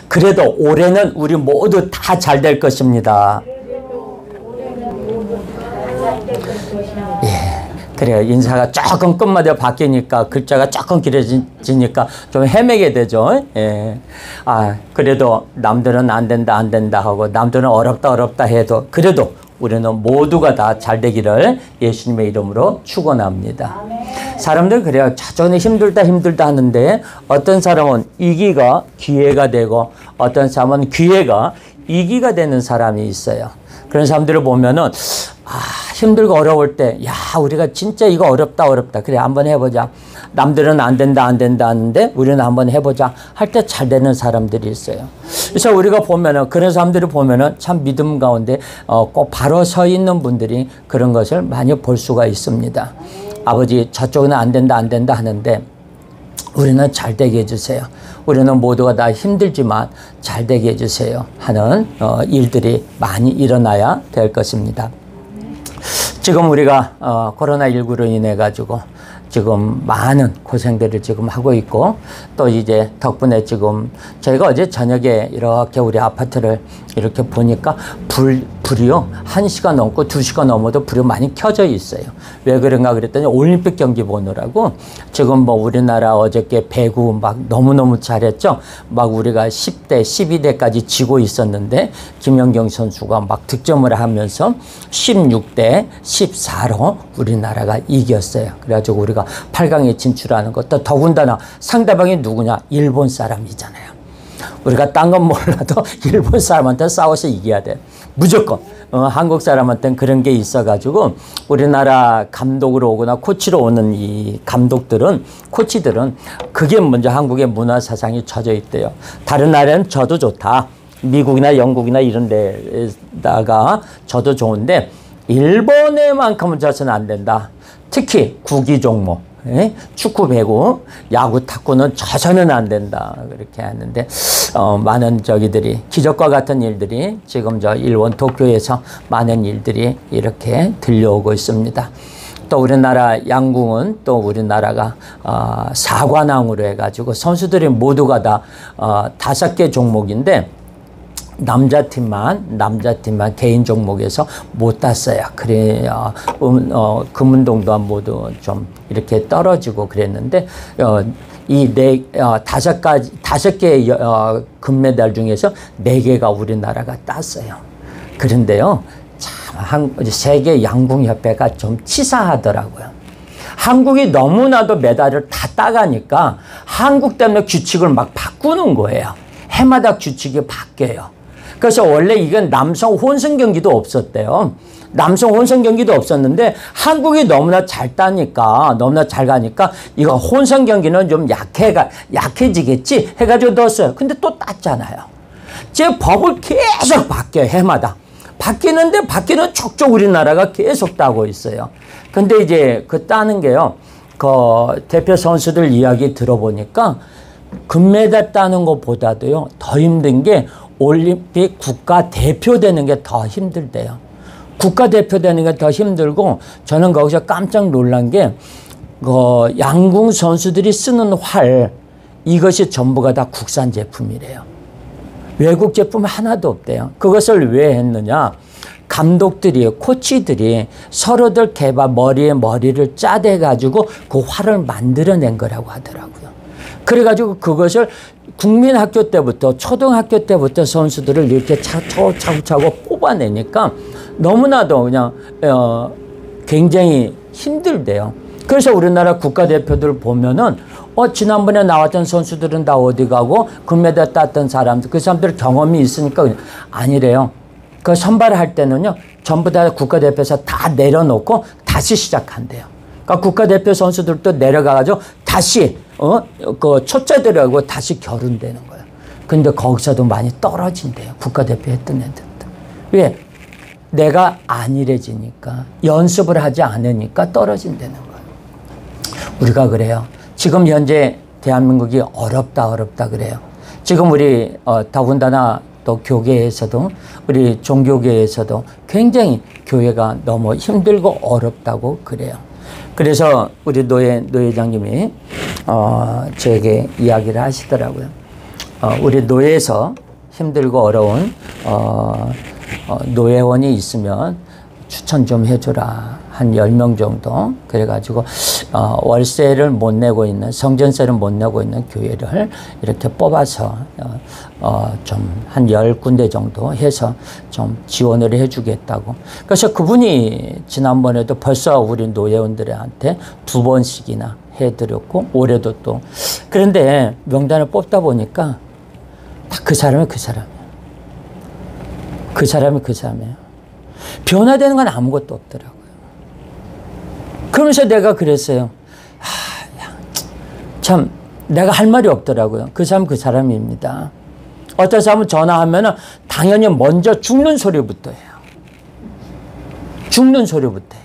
그래도 올해는 우리 모두 다 잘 될 것입니다. 예, 그래요. 인사가 조금 끝마다 바뀌니까 글자가 조금 길어지니까 좀 헤매게 되죠. 예. 그래도 남들은 안 된다 안 된다 하고 남들은 어렵다 어렵다 해도 그래도 우리는 모두가 다 잘 되기를 예수님의 이름으로 축원합니다. 사람들 그래요. 저전에 힘들다 힘들다 하는데 어떤 사람은 이기가 기회가 되고 어떤 사람은 기회가 이기가 되는 사람이 있어요. 그런 사람들을 보면은 힘들고 어려울 때 우리가 진짜 이거 어렵다 그래 한번 해보자. 남들은 안 된다 하는데 우리는 한번 해보자 할 때 잘 되는 사람들이 있어요. 그래서 우리가 보면은 그런 사람들을 보면은 참 믿음 가운데 꼭 바로 서 있는 분들이 그런 것을 많이 볼 수가 있습니다. 아버지 저쪽은 안 된다 하는데 우리는 잘 되게 해주세요. 우리는 모두가 다 힘들지만 잘 되게 해주세요 하는 일들이 많이 일어나야 될 것입니다. 지금 우리가 코로나19로 인해 가지고 지금 많은 고생들을 지금 하고 있고 또 이제 덕분에 지금 저희가 어제 저녁에 이렇게 우리 아파트를 이렇게 보니까 불이요 1시간 넘고 2시간 넘어도 불이 많이 켜져 있어요. 왜 그런가 그랬더니 올림픽 경기 보느라고 지금 뭐 우리나라 어저께 배구 막 너무너무 잘했죠. 막 우리가 10대 12대까지 지고 있었는데 김연경 선수가 막 득점을 하면서 16대 14로 우리나라가 이겼어요. 그래가지고 우리가 8강에 진출하는 것도 더군다나 상대방이 누구냐? 일본 사람이잖아요. 우리가 딴 건 몰라도 일본 사람한테 싸워서 이겨야 돼. 무조건. 한국 사람한테는 그런 게 있어가지고 우리나라 감독으로 오거나 코치로 오는 이 감독들은 코치들은 그게 먼저 한국의 문화 사상이 젖어 있대요. 다른 나라는 져도 좋다. 미국이나 영국이나 이런 데다가 져도 좋은데 일본에만큼은 져서는 안 된다. 특히 구기 종목. 축구, 배구, 야구, 탁구는 져서는 안 된다. 그렇게 하는데, 많은 저기들이, 기적과 같은 일들이 지금 저 일본 도쿄에서 많은 일들이 이렇게 들려오고 있습니다. 또 우리나라 양궁은 또 우리나라가, 사관왕으로 해가지고 선수들이 모두가 다, 5개 종목인데, 남자팀만 개인 종목에서 못 땄어요. 그래요. 금운동도 모두 좀 이렇게 떨어지고 그랬는데, 다섯 개 금메달 중에서 4개가 우리나라가 땄어요. 그런데요, 참, 세계 양궁협회가 좀 치사하더라고요. 한국이 너무나도 메달을 다 따가니까 한국 때문에 규칙을 막 바꾸는 거예요. 해마다 규칙이 바뀌어요. 그래서 원래 이건 남성 혼성 경기도 없었대요. 남성 혼성 경기도 없었는데 한국이 너무나 잘 따니까 너무나 잘 가니까 이거 혼성 경기는 좀 약해지겠지 해가지고 넣었어요. 근데 또 땄잖아요. 제 법을 계속 바뀌어요. 해마다. 바뀌는 족족 우리나라가 계속 따고 있어요. 근데 이제 그 따는 게요. 그 대표 선수들 이야기 들어보니까 금메달 따는 것보다도요. 더 힘든 게 올림픽 국가대표 되는 게 더 힘들대요. 국가대표 되는 게 더 힘들고 저는 거기서 깜짝 놀란 게 양궁 선수들이 쓰는 활 이것이 전부가 다 국산 제품이래요. 외국 제품 하나도 없대요. 그것을 왜 했느냐. 감독들이 코치들이 서로들 머리에 머리를 짜대가지고 그 활을 만들어낸 거라고 하더라고요. 그래가지고 그것을 국민학교 때부터 초등학교 때부터 선수들을 이렇게 차곡차곡 뽑아내니까 너무나도 그냥 굉장히 힘들대요. 그래서 우리나라 국가대표들 보면은 지난번에 나왔던 선수들은 다 어디 가고 금메달 땄던 사람들 그 사람들 경험이 있으니까 아니래요. 그 선발할 때는요 전부 다 국가대표에서 다 내려놓고 다시 시작한대요. 그러니까 국가대표 선수들도 내려가가지고 다시 그 초짜들하고 다시 결혼되는 거예요. 근데 거기서도 많이 떨어진대요. 국가대표 했던 애들도. 왜? 내가 안일해지니까 연습을 하지 않으니까 떨어진다는 거예요. 우리가 그래요. 지금 현재 대한민국이 어렵다 그래요. 지금 우리 더군다나 또 교계에서도 우리 종교계에서도 굉장히 교회가 너무 힘들고 어렵다고 그래요. 그래서 우리 노 회장님이 저에게 이야기를 하시더라고요. 우리 노예에서 힘들고 어려운 노예원이 있으면 추천 좀 해주라. 한 10명 정도. 그래가지고 월세를 못 내고 있는, 성전세를 못 내고 있는 교회를 이렇게 뽑아서 좀 한 10군데 정도 해서 좀 지원을 해주겠다고. 그래서 그분이 지난번에도 벌써 우리 노예원들한테 2번씩이나 해드렸고, 올해도 또. 그런데 명단을 뽑다 보니까 다 그 사람이 그 사람이에요. 그 사람이 그 사람이에요. 변화되는 건 아무것도 없더라고요. 그러면서 내가 그랬어요. 참 내가 할 말이 없더라고요. 그 사람 그 사람입니다. 어떤 사람은 전화하면 당연히 먼저 죽는 소리부터 해요. 죽는 소리부터 해요.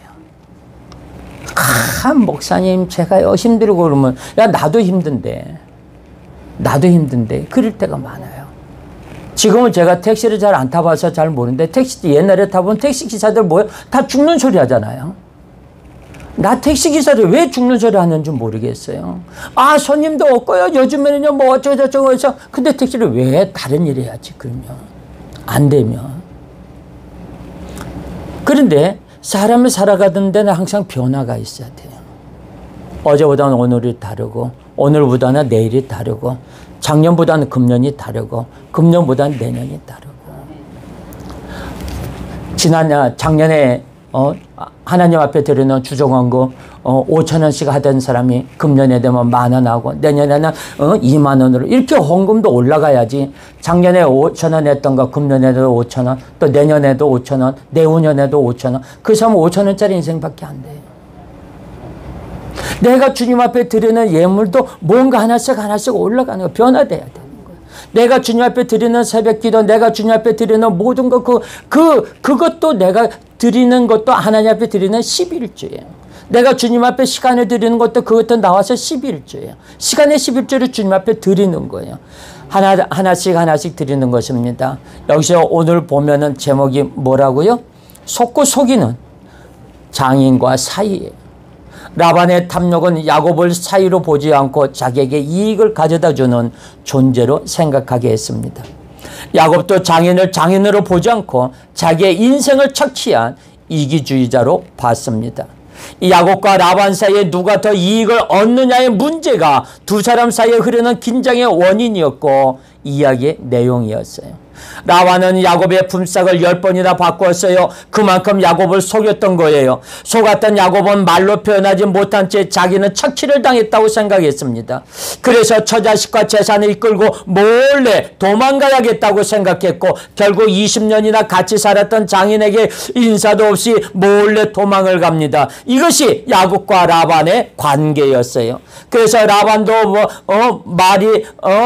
목사님 제가요 힘들고 그러면 야 나도 힘든데 그럴 때가 많아요. 지금은 제가 택시를 잘 안 타봐서 잘 모르는데 택시 옛날에 타본 택시기사들 뭐예요? 다 죽는 소리 하잖아요. 나 택시기사들 왜 죽는 소리 하는지 모르겠어요. 아 손님도 없고요. 요즘에는요 뭐 어쩌고저쩌고 해서. 근데 택시를 왜 다른 일 해야지 그러면. 안 되면. 그런데 사람이 살아가던 데는 항상 변화가 있어야 돼요. 어제보다는 오늘이 다르고 오늘보다는 내일이 다르고 작년보다는 금년이 다르고 금년보다는 내년이 다르고. 작년에 하나님 앞에 드리는 주정원금 5,000원씩 하던 사람이 금년에 되면 10,000원 하고 내년에는 20,000원으로 이렇게 헌금도 올라가야지. 작년에 5,000원 했던 거 금년에도 5,000원, 또 내년에도 5,000원, 내후년에도 5,000원. 그 사람은 5,000원짜리 인생밖에 안 돼요. 내가 주님 앞에 드리는 예물도 뭔가 하나씩 올라가는 거, 변화돼야 되는 거예요. 내가 주님 앞에 드리는 새벽기도, 내가 주님 앞에 드리는 모든 것, 그것도 내가 드리는 것도 하나님 앞에 드리는 11조예요. 내가 주님 앞에 시간을 드리는 것도 그것도 나와서 11조예요. 시간의 11조를 주님 앞에 드리는 거예요. 하나씩 드리는 것입니다. 여기서 오늘 보면은 제목이 뭐라고요? 속고 속이는 장인과 사이예요. 라반의 탐욕은 야곱을 사이로 보지 않고 자기에게 이익을 가져다 주는 존재로 생각하게 했습니다. 야곱도 장인을 장인으로 보지 않고 자기의 인생을 착취한 이기주의자로 봤습니다. 야곱과 라반 사이에 누가 더 이익을 얻느냐의 문제가 두 사람 사이에 흐르는 긴장의 원인이었고 이야기의 내용이었어요. 라반은 야곱의 품삯을 10번이나 바꿨어요. 그만큼 야곱을 속였던 거예요. 속았던 야곱은 말로 표현하지 못한 채 자기는 착취를 당했다고 생각했습니다. 그래서 처자식과 재산을 이끌고 몰래 도망가야겠다고 생각했고 결국 20년이나 같이 살았던 장인에게 인사도 없이 몰래 도망을 갑니다. 이것이 야곱과 라반의 관계였어요. 그래서 라반도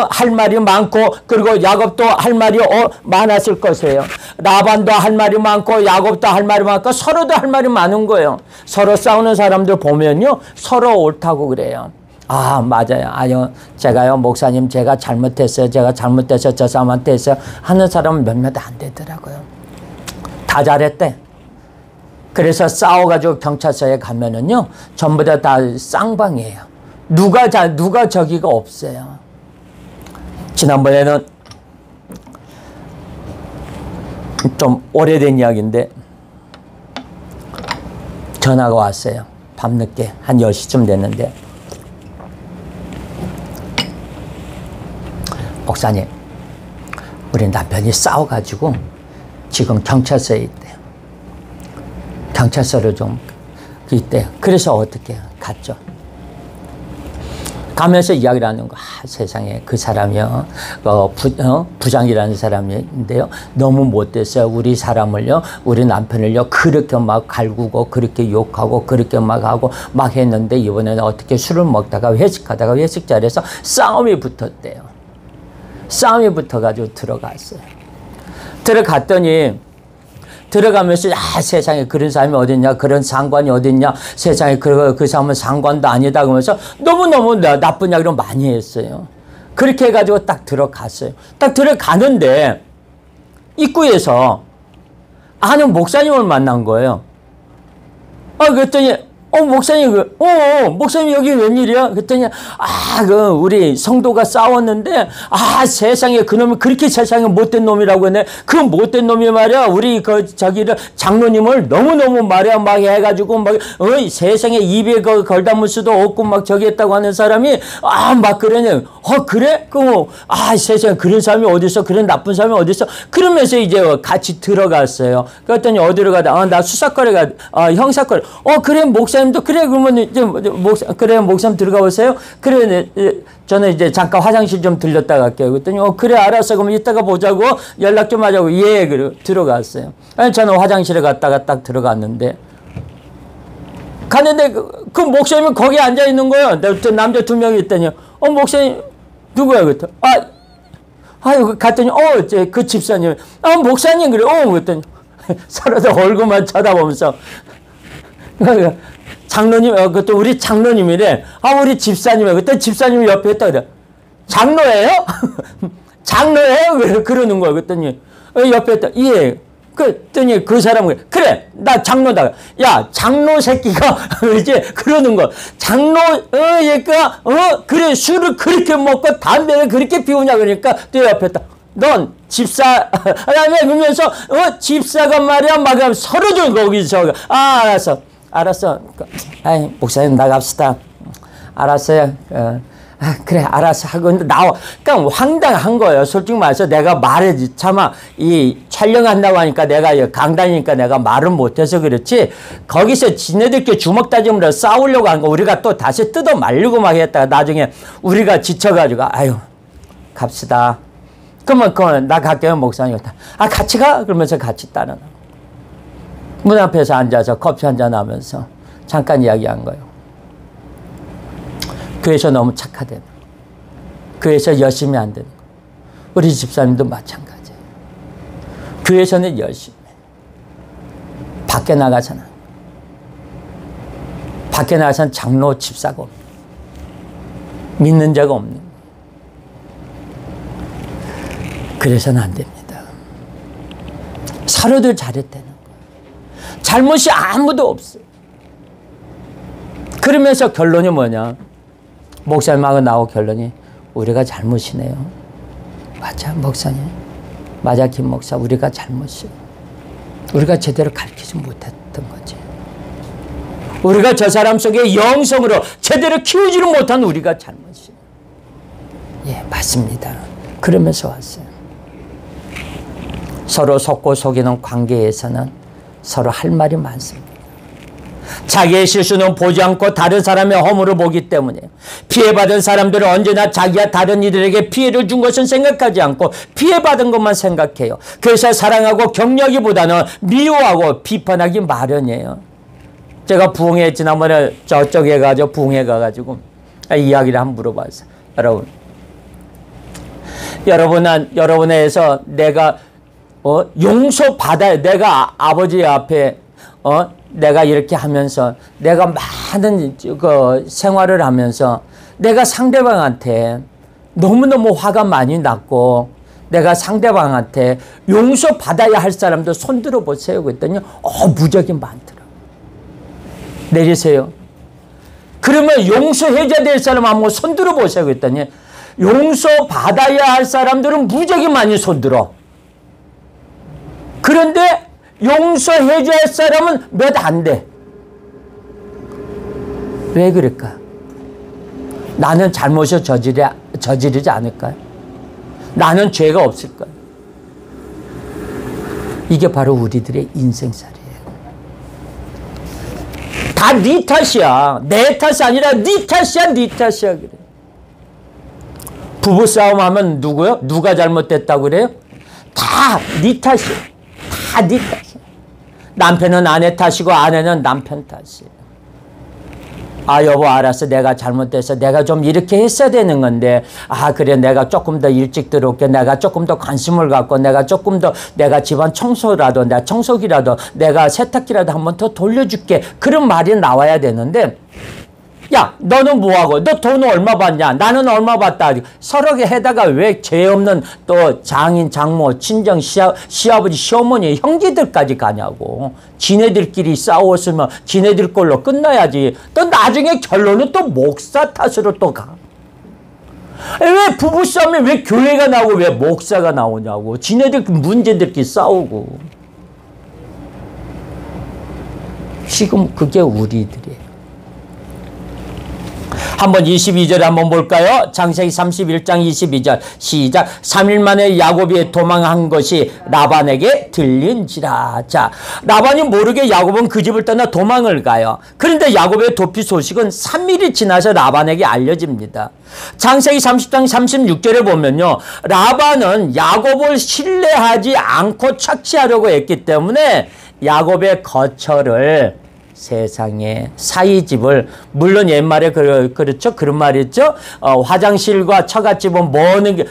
할 말이 많고 그리고 야곱도 할 말이 많았을 것이에요. 라반도 할 말이 많고 야곱도 할 말이 많고 서로도 할 말이 많은 거예요. 서로 싸우는 사람들 보면요 서로 옳다고 그래요. 아 맞아요. 아유 제가요 목사님 제가 잘못했어요. 제가 잘못해서 저 사람한테 했어요. 하는 사람은 몇몇 안 되더라고요. 다 잘했대. 그래서 싸워가지고 경찰서에 가면은요 전부 다 쌍방이에요. 누가 저기가 없어요. 지난번에는 좀 오래된 이야기인데 전화가 왔어요. 밤늦게 한 10시쯤 됐는데 목사님 우리 남편이 싸워가지고 지금 경찰서에 있대요. 경찰서를 좀 있대요. 그래서 어떻게 갔죠. 가면서 이야기를 하는 거. 세상에 그 사람이요 부장이라는 사람인데요 너무 못됐어요. 우리 사람을요 우리 남편을요 그렇게 막 갈구고 그렇게 욕하고 그렇게 막 하고 막 했는데 이번에는 어떻게 술을 먹다가 회식하다가 회식 자리에서 싸움이 붙었대요. 싸움이 붙어가지고 들어갔어요. 들어가면서 세상에 그런 사람이 어딨냐 그런 상관이 어딨냐 세상에 그 사람은 상관도 아니다 그러면서 너무너무 나쁜 이야기를 많이 했어요. 그렇게 해가지고 딱 들어갔어요. 딱 들어가는데 입구에서 아는 목사님을 만난 거예요. 그랬더니 목사님, 목사님 여기 웬일이야? 그랬더니, 우리 성도가 싸웠는데, 세상에 그놈이 그렇게 세상에 못된 놈이라고 했네. 그 못된 놈이 말이야, 우리 장로님을 너무너무 말이야, 막 해가지고, 세상에 입에 걸담을 수도 없고, 막 저기 했다고 하는 사람이, 막 그러네. 그래? 세상에 그런 사람이 어딨어? 그런 나쁜 사람이 어딨어? 그러면서 이제 같이 들어갔어요. 그랬더니 어디로 가다? 나 수사과에 형사과에. 그래, 목사님도 그래, 그러면 이제 그래, 목사님 들어가 보세요. 그래, 저는 이제 잠깐 화장실 좀 들렸다 갈게요. 그랬더니 그래, 알았어. 그럼 이따가 보자고 연락 좀 하자고. 예, 그래 들어갔어요. 저는 화장실에 갔다가 딱 들어갔는데 그 목사님이 거기 앉아 있는 거예요. 남자 2명이 있더니 목사님 누구야? 그랬더니 갔더니 그 집사님 목사님 그래. 그랬더니 서로도 얼굴만 쳐다보면서 장로님, 그것도 우리 장로님이래. 우리 집사님이래. 그때 집사님이 옆에 있다 그래. 장로예요? 장로예요? 그러는 거야. 그랬더니 옆에 있다. 예. 그랬더니 그 사람은 그래, 나 장로다. 야, 장로 새끼가 이제 그러는 거. 장로 얘가 그래, 술을 그렇게 먹고 담배를 그렇게 피우냐 그러니까 또 옆에 있다. 넌 집사, 그러면서 집사가 말이야 막 서로들 거기서 알았어. 목사님 나갑시다. 알았어요. 그래, 알았어. 하고 나와. 그러니까 황당한 거예요. 솔직히 말해서 내가 말해지. 차마 이 촬영한다고 하니까 내가 강단이니까 내가 말을 못해서 그렇지. 거기서 지네들끼리 주먹 다짐으로 싸우려고 한 거 우리가 또 다시 뜯어 말리고 막 했다가 나중에 우리가 지쳐가지고 갑시다. 그러면 나 갈게요, 목사님. 같이 가? 그러면서 같이 따라 나가. 문 앞에서 앉아서 커피 한잔 하면서 잠깐 이야기한 거예요. 교회에서 너무 착하대요. 교회에서 열심히 안 되는 거예요. 우리 집사님도 마찬가지예요. 교회에서는 열심히 해. 밖에 나가서는 장로 집사가 없는, 믿는 자가 없는 거예요. 그래서는 안 됩니다. 서로들 잘했다는 잘못이 아무도 없어요. 그러면서 결론이 뭐냐? 목사님하고 나오고 결론이 우리가 잘못이네요. 맞아, 목사님. 맞아, 김 목사. 우리가 잘못이에요. 우리가 제대로 가르치지 못했던 거지. 우리가 저 사람 속에 영성으로 제대로 키우지를 못한 우리가 잘못이에요. 예, 맞습니다. 그러면서 왔어요. 서로 속고 속이는 관계에서는 서로 할 말이 많습니다. 자기의 실수는 보지 않고 다른 사람의 허물을 보기 때문에 피해받은 사람들은 언제나 자기가 다른 이들에게 피해를 준 것은 생각하지 않고 피해받은 것만 생각해요. 그래서 사랑하고 격려하기보다는 미워하고 비판하기 마련이에요. 제가 부흥회 지난번에 저쪽에 가서 부흥회 가가지고 이야기를 한번 물어봤어요. 여러분에서 내가 용서받아야, 내가 아버지 앞에 내가 이렇게 하면서 내가 많은 생활을 하면서 내가 상대방한테 너무너무 화가 많이 났고 내가 상대방한테 용서받아야 할 사람도 손들어 보세요. 그랬더니 무적이 많더라. 내리세요. 그러면 용서해줘야 될 사람 한번 손들어 보세요. 그랬더니 용서받아야 할 사람들은 무적이 많이 손들어. 그런데 용서해줘야 할 사람은 몇 안 돼. 왜 그럴까? 나는 잘못을 저지르지 않을까요? 나는 죄가 없을까요? 이게 바로 우리들의 인생살이에요. 다 네 탓이야. 내 탓이 아니라 네 탓이야. 네 탓이야. 그래. 부부싸움 하면 누구요? 누가 잘못됐다고 그래요? 다 네 탓이야. 다 네 탓이야. 남편은 아내 탓이고 아내는 남편 탓이에요. 여보 알았어. 내가 잘못돼서 내가 좀 이렇게 했어야 되는 건데 그래 내가 조금 더 일찍 들어올게. 내가 조금 더 관심을 갖고 내가 조금 더 내가 집안 청소라도 내가 청소기라도 내가 세탁기라도 한 번 더 돌려줄게. 그런 말이 나와야 되는데 야, 너는 뭐하고? 너 돈 얼마 받냐? 나는 얼마 받다. 서로 해다가 왜 죄 없는 또 장인, 장모, 친정, 시아버지, 시어머니, 형제들까지 가냐고. 지네들끼리 싸웠으면 지네들 걸로 끝나야지. 또 나중에 결론은 또 목사 탓으로 또 가. 왜 부부싸움에 왜 교회가 나오고 왜 목사가 나오냐고. 지네들 문제들끼리 싸우고. 지금 그게 우리들이에요. 한번 22절 한번 볼까요? 창세기 31장 22절 시작. 3일 만에 야곱이 도망한 것이 라반에게 들린지라. 자, 라반이 모르게 야곱은 그 집을 떠나 도망을 가요. 그런데 야곱의 도피 소식은 3일이 지나서 라반에게 알려집니다. 창세기 30장 36절에 보면요, 라반은 야곱을 신뢰하지 않고 착취하려고 했기 때문에 야곱의 거처를 세상에 사이집을, 물론 옛말에 그렇죠, 그런 말이 있죠. 화장실과 처갓집은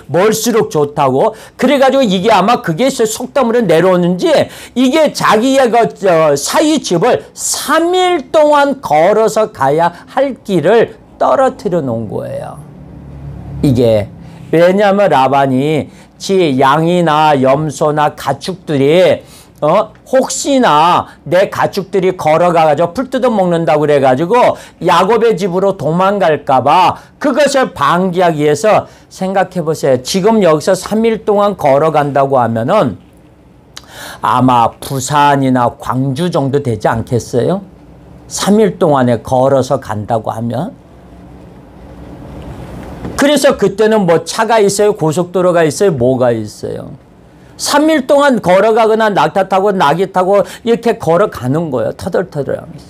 멀수록 좋다고. 그래가지고 이게 아마 그게 속담으로 내려오는지 이게 자기의 사이집을 3일 동안 걸어서 가야 할 길을 떨어뜨려 놓은 거예요. 이게 왜냐하면 라반이 지 양이나 염소나 가축들이 혹시나 내 가축들이 걸어가가지고 풀 뜯어 먹는다고 그래가지고 야곱의 집으로 도망갈까봐 그것을 방지하기 위해서, 생각해 보세요. 지금 여기서 3일 동안 걸어간다고 하면은 아마 부산이나 광주 정도 되지 않겠어요? 3일 동안에 걸어서 간다고 하면. 그래서 그때는 뭐 차가 있어요? 고속도로가 있어요? 뭐가 있어요? 3일 동안 걸어가거나 낙타 타고 나귀 타고 이렇게 걸어가는 거예요. 터덜터덜하면서.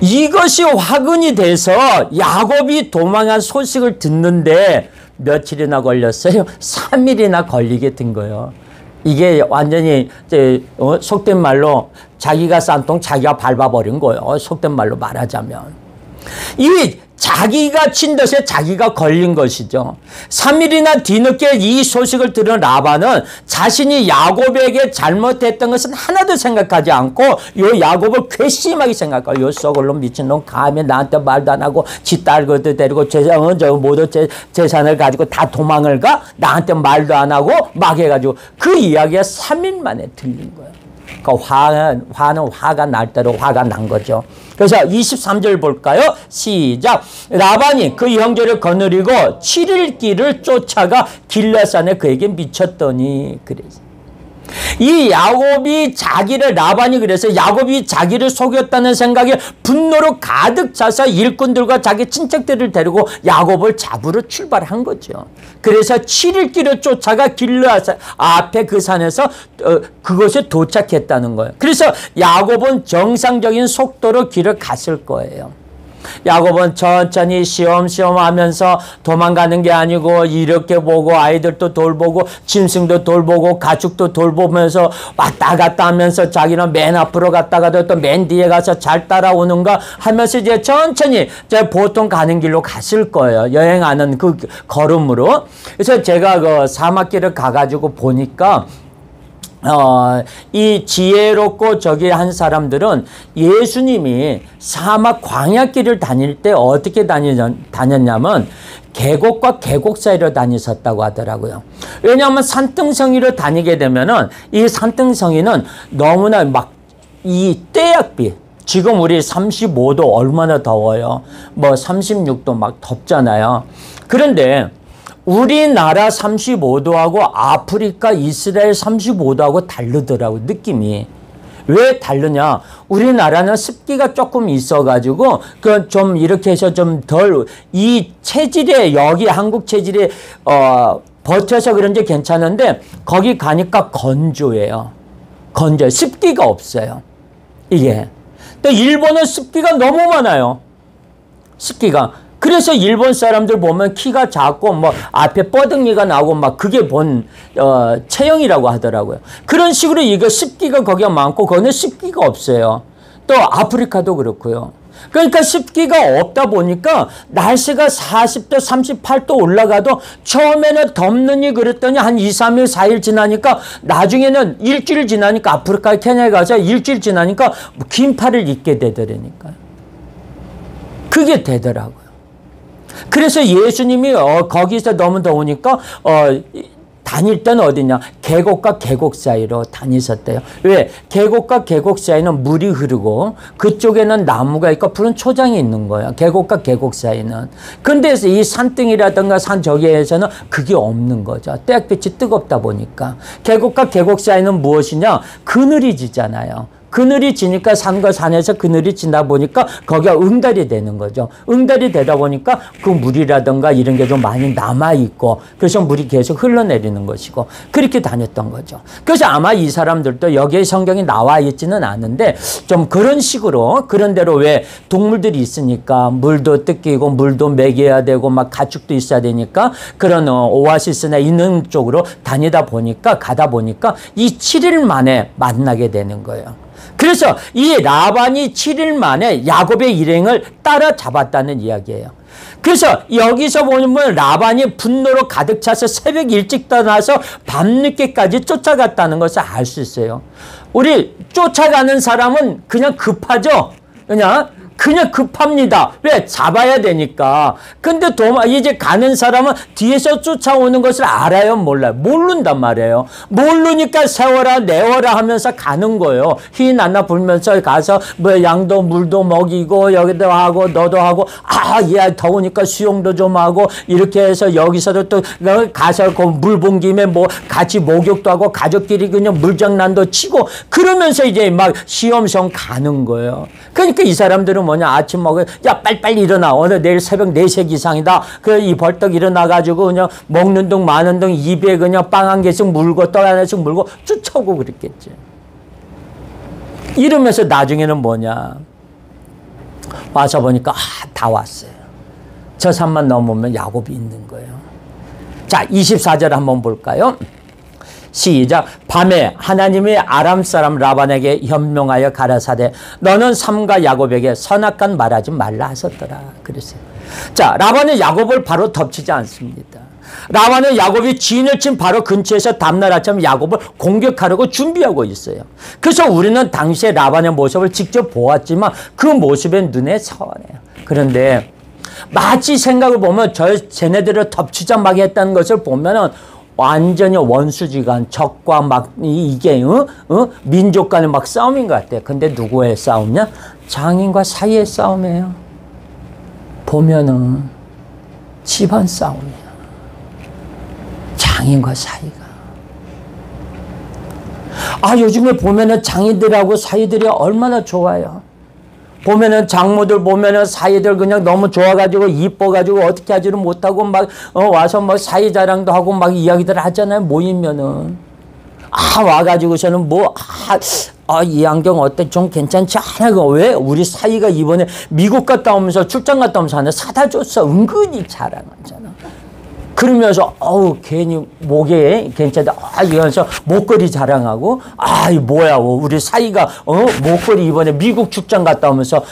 이것이 화근이 돼서 야곱이 도망한 소식을 듣는데 며칠이나 걸렸어요? 3일이나 걸리게 된 거예요. 이게 완전히 속된 말로 자기가 싼 똥 자기가 밟아버린 거예요. 속된 말로 말하자면. 이 자기가 친 덫에 자기가 걸린 것이죠. 3일이나 뒤늦게 이 소식을 들은 라반은 자신이 야곱에게 잘못했던 것은 하나도 생각하지 않고 요 야곱을 괘씸하게 생각하고, 요 썩을놈 미친놈 감히 나한테 말도 안 하고 지 딸것도 데리고 모든 재산을 가지고 다 도망을 가? 나한테 말도 안 하고 막 해가지고 그 이야기가 3일 만에 들린 거예요. 그러니까 화가 날 대로 화가 난 거죠. 그래서 23절 볼까요? 시작. 라반이 그 형제를 거느리고 7일 길을 쫓아가 길라산에 그에게 미쳤더니. 그래서 이 야곱이 라반이 그래서 야곱이 자기를 속였다는 생각에 분노로 가득 차서 일꾼들과 자기 친척들을 데리고 야곱을 잡으러 출발한 거죠. 그래서 7일 길을 쫓아가 길르앗 앞에 그 산에서 그곳에 도착했다는 거예요. 그래서 야곱은 정상적인 속도로 길을 갔을 거예요. 야곱은 천천히 시험시험 하면서 도망가는 게 아니고 이렇게 보고 아이들도 돌보고 짐승도 돌보고 가축도 돌보면서 왔다 갔다 하면서 자기는 맨 앞으로 갔다가도 또 맨 뒤에 가서 잘 따라오는가 하면서 이제 천천히 보통 가는 길로 갔을 거예요. 여행하는 그 걸음으로. 그래서 제가 그 사막길을 가가지고 보니까 이 지혜롭고 저기 한 사람들은 예수님이 사막 광야길을 다닐 때 어떻게 다녔냐면 계곡과 계곡 사이로 다니셨다고 하더라고요. 왜냐하면 산등성이로 다니게 되면은 이 산등성이는 너무나 막 이 떼약빛, 지금 우리 35도 얼마나 더워요. 뭐 36도 막 덥잖아요. 그런데 우리나라 35도하고 아프리카 이스라엘 35도하고 다르더라고요. 느낌이. 왜 다르냐? 우리나라는 습기가 조금 있어가지고 그 좀 이렇게 해서 좀 덜, 이 체질에, 여기 한국 체질에 버텨서 그런지 괜찮은데 거기 가니까 건조해요. 건조해. 습기가 없어요. 이게. 근데 일본은 습기가 너무 많아요. 습기가. 그래서 일본 사람들 보면 키가 작고 뭐 앞에 뻐덩이가 나오고 막 그게 체형이라고 하더라고요. 그런 식으로 이거 습기가 거기가 많고 거기는 습기가 없어요. 또 아프리카도 그렇고요. 그러니까 습기가 없다 보니까 날씨가 40도 38도 올라가도 처음에는 덥느니 그랬더니 한 2, 3일 4일 지나니까 나중에는 일주일 지나니까 아프리카 케냐에 가서 일주일 지나니까 긴팔을 입게 되더라니까요. 그게 되더라고요. 그래서 예수님이 거기서 너무 더우니까 다닐 때는 어디냐? 계곡과 계곡 사이로 다니셨대요. 왜? 계곡과 계곡 사이는 물이 흐르고 그쪽에는 나무가 있고 푸른 초장이 있는 거예요. 계곡과 계곡 사이는. 근데 이 산등이라든가 산 저기에서는 그게 없는 거죠. 떼약빛이 뜨겁다 보니까. 계곡과 계곡 사이는 무엇이냐? 그늘이 지잖아요. 그늘이 지니까 산과 산에서 그늘이 지다 보니까 거기가 응달이 되는 거죠. 응달이 되다 보니까 그 물이라든가 이런 게 좀 많이 남아있고 그래서 물이 계속 흘러내리는 것이고 그렇게 다녔던 거죠. 그래서 아마 이 사람들도 여기에 성경이 나와 있지는 않은데 좀 그런 식으로 그런 대로 왜 동물들이 있으니까 물도 뜯기고 물도 먹여야 되고 막 가축도 있어야 되니까 그런 오아시스나 있는 쪽으로 다니다 보니까 가다 보니까 이 7일 만에 만나게 되는 거예요. 그래서 이 라반이 7일 만에 야곱의 일행을 따라잡았다는 이야기예요. 그래서 여기서 보면 라반이 분노로 가득 차서 새벽 일찍 떠나서 밤늦게까지 쫓아갔다는 것을 알 수 있어요. 우리 쫓아가는 사람은 그냥 급하죠. 그냥 급합니다. 왜? 잡아야 되니까. 근데 이제 가는 사람은 뒤에서 쫓아오는 것을 알아요? 몰라요? 모른단 말이에요. 모르니까 세워라 내워라 하면서 가는 거예요. 희난나 불면서 가서 뭐 양도 물도 먹이고 여기도 하고 너도 하고 얘 더우니까 수영도 좀 하고 이렇게 해서 여기서도 또 가서 그 물 본 김에 뭐 같이 목욕도 하고 가족끼리 그냥 물장난도 치고 그러면서 이제 막 시험시험 가는 거예요. 그러니까 이 사람들은 뭐냐? 아침 먹어. 야, 빨리빨리 일어나. 오늘 내일 새벽 4시 기상이다. 이 벌떡 일어나가지고 그냥 먹는 둥 마는 둥 입에 그냥 빵 한 개씩 물고 떡 하나씩 물고 쫓아오고 그랬겠지. 이러면서 나중에는 뭐냐? 와서 보니까 다 왔어요. 저 산만 넘으면 야곱이 있는 거예요. 자, 24절 한번 볼까요? 시작. 밤에 하나님이 아람 사람 라반에게 현명하여 가라사대 너는 삼가 야곱에게 선악한 말하지 말라 하셨더라. 그랬어요. 자, 라반은 야곱을 바로 덮치지 않습니다. 라반은 야곱이 진을 친 바로 근처에서 다음날 아침 야곱을 공격하려고 준비하고 있어요. 그래서 우리는 당시에 라반의 모습을 직접 보았지만 그 모습에 눈에 선해요. 그런데 마치 생각을 보면 쟤네들을 덮치자 막 했다는 것을 보면은 완전히 원수지간 적과 막 이게 민족 간의 막 싸움인 것 같아요. 근데 누구의 싸움이냐? 장인과 사이의 싸움이에요. 보면은 집안 싸움이에요. 장인과 사이가. 요즘에 보면은 장인들하고 사이들이 얼마나 좋아요. 보면은 장모들 보면은 사이들 그냥 너무 좋아가지고 이뻐가지고 어떻게 하지를 못하고 막 와서 막 사이 자랑도 하고 막 이야기들 하잖아요. 모이면은 와가지고서는 이 안경 어때? 좀 괜찮지 않아? 왜? 우리 사이가 이번에 미국 갔다 오면서 출장 갔다 오면서 하나 사다 줬어. 은근히 자랑하잖아. 그러면서 괜히 목에 괜찮다 이러면서 목걸이 자랑하고 이 뭐야 우리 사이가 목걸이 이번에 미국 출장 갔다 오면서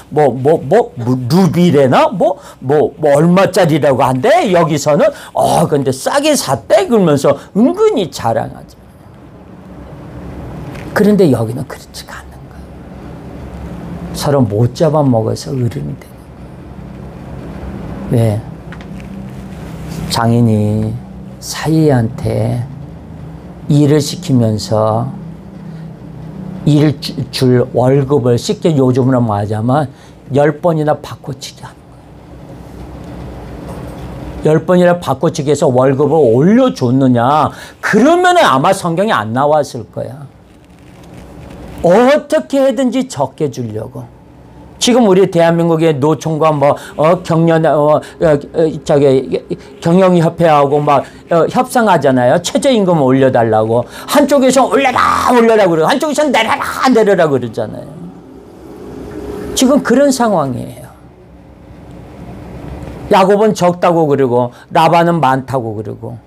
루비래나 얼마짜리라고 한대 여기서는 근데 싸게 샀대 그러면서 은근히 자랑하죠. 그런데 여기는 그렇지가 않는 거예요. 서로 못 잡아먹어서 어른이 되는 거예요. 왜? 장인이 사이한테 일을 시키면서 일 줄 월급을 쉽게 요즘으로 말하자면 10번이나 바꿔치기 하는 거예요. 10번이나 바꿔치기 해서 월급을 올려줬느냐? 그러면 아마 성경에 안 나왔을 거야. 어떻게 해든지 적게 주려고. 지금 우리 대한민국의 노총과 경영협회하고 막 협상하잖아요. 최저임금 올려달라고. 한쪽에서 올려라 그러고 한쪽에서 내려라 그러잖아요. 지금 그런 상황이에요. 야곱은 적다고 그러고 라반은 많다고 그러고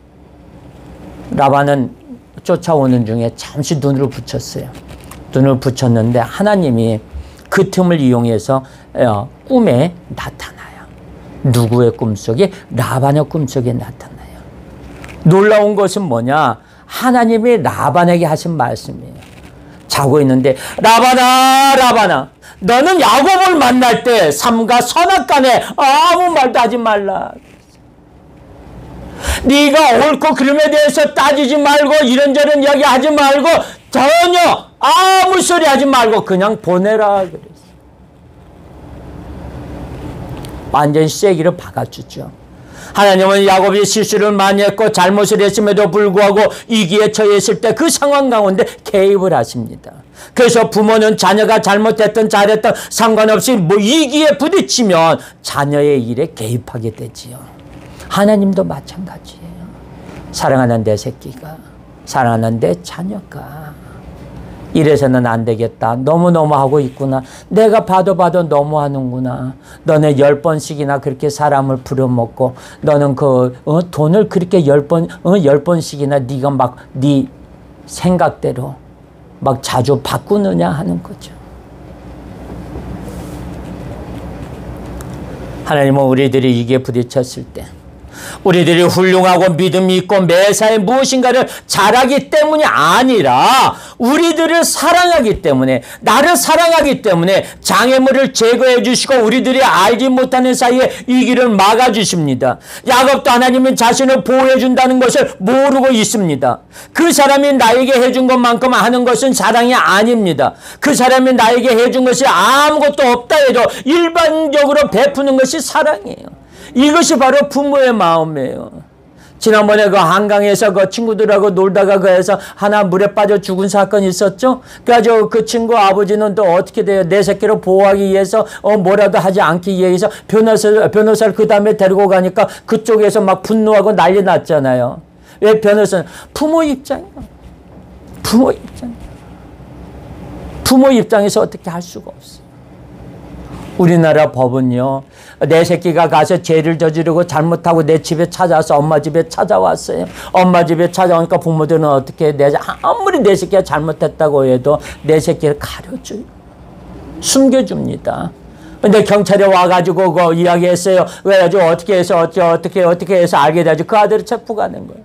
라반은 쫓아오는 중에 잠시 눈을 붙였어요. 눈을 붙였는데 하나님이 그 틈을 이용해서 꿈에 나타나요. 누구의 꿈속에? 라반의 꿈속에 나타나요. 놀라운 것은 뭐냐? 하나님이 라반에게 하신 말씀이에요. 자고 있는데 라바나 라바나 너는 야곱을 만날 때 삼가 선악간에 아무 말도 하지 말라. 네가 옳고 그름에 대해서 따지지 말고 이런저런 이야기 하지 말고 전혀 아무 소리 하지 말고 그냥 보내라 그랬어. 완전히 쐐기를 박아주죠. 하나님은 야곱이 실수를 많이 했고 잘못을 했음에도 불구하고 위기에 처했을 때 그 상황 가운데 개입을 하십니다. 그래서 부모는 자녀가 잘못했든 잘했든 상관없이 위기에 부딪히면 자녀의 일에 개입하게 되지요. 하나님도 마찬가지예요. 사랑하는 내 새끼가, 사랑하는 내 자녀가 이래서는 안 되겠다. 너무너무 하고 있구나. 내가 봐도 너무하는구나. 너는 10번씩이나 그렇게 사람을 부려먹고 너는 돈을 그렇게 10번씩이나 네가 막 네 생각대로 막 자주 바꾸느냐 하는 거죠. 하나님은 우리들이 이게 부딪혔을 때 우리들이 훌륭하고 믿음이 있고 매사에 무엇인가를 잘하기 때문이 아니라 우리들을 사랑하기 때문에, 나를 사랑하기 때문에 장애물을 제거해 주시고 우리들이 알지 못하는 사이에 이 길을 막아주십니다. 야곱도 하나님은 자신을 보호해 준다는 것을 모르고 있습니다. 그 사람이 나에게 해준 것만큼 하는 것은 사랑이 아닙니다. 그 사람이 나에게 해준 것이 아무것도 없다 해도 일반적으로 베푸는 것이 사랑이에요. 이것이 바로 부모의 마음이에요. 지난번에 그 한강에서 그 친구들하고 놀다가 그래서 하나 물에 빠져 죽은 사건이 있었죠. 그래가지고 그 친구 아버지는 또 어떻게 돼요? 내 새끼를 보호하기 위해서 뭐라도 하지 않기 위해서 변호사를 그 다음에 데리고 가니까 그쪽에서 막 분노하고 난리 났잖아요. 왜 변호사는? 부모 입장이에요. 부모 입장에서 어떻게 할 수가 없어요. 우리나라 법은요, 내 새끼가 가서 죄를 저지르고 잘못하고 내 집에 찾아와서 엄마 집에 찾아왔어요. 엄마 집에 찾아오니까 부모들은 어떻게 해? 아무리 내 새끼가 잘못했다고 해도 내 새끼를 가려줘요. 숨겨줍니다. 근데 경찰에 와가지고 그 이야기했어요. 그래가지고 어떻게 해서 알게 돼가지고 그 아들을 체포가는 거예요.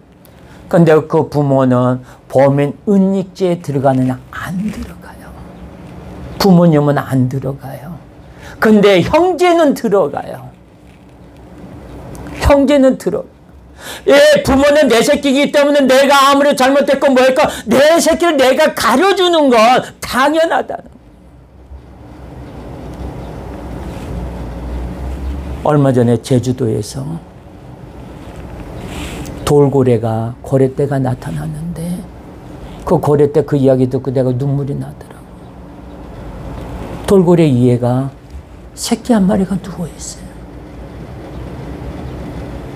근데 그 부모는 범인 은닉죄에 들어가느냐? 안 들어가요. 부모님은 안 들어가요. 근데 형제는 들어가요. 예, 부모는 내 새끼이기 때문에 내가 아무리 잘못했고 뭐했고 내 새끼를 내가 가려주는 건 당연하다는 거예요. 얼마 전에 제주도에서 돌고래가 고래떼가 나타났는데 그 고래떼 그 이야기 듣고 내가 눈물이 나더라고. 돌고래 위에가 새끼 한 마리가 누워있어요.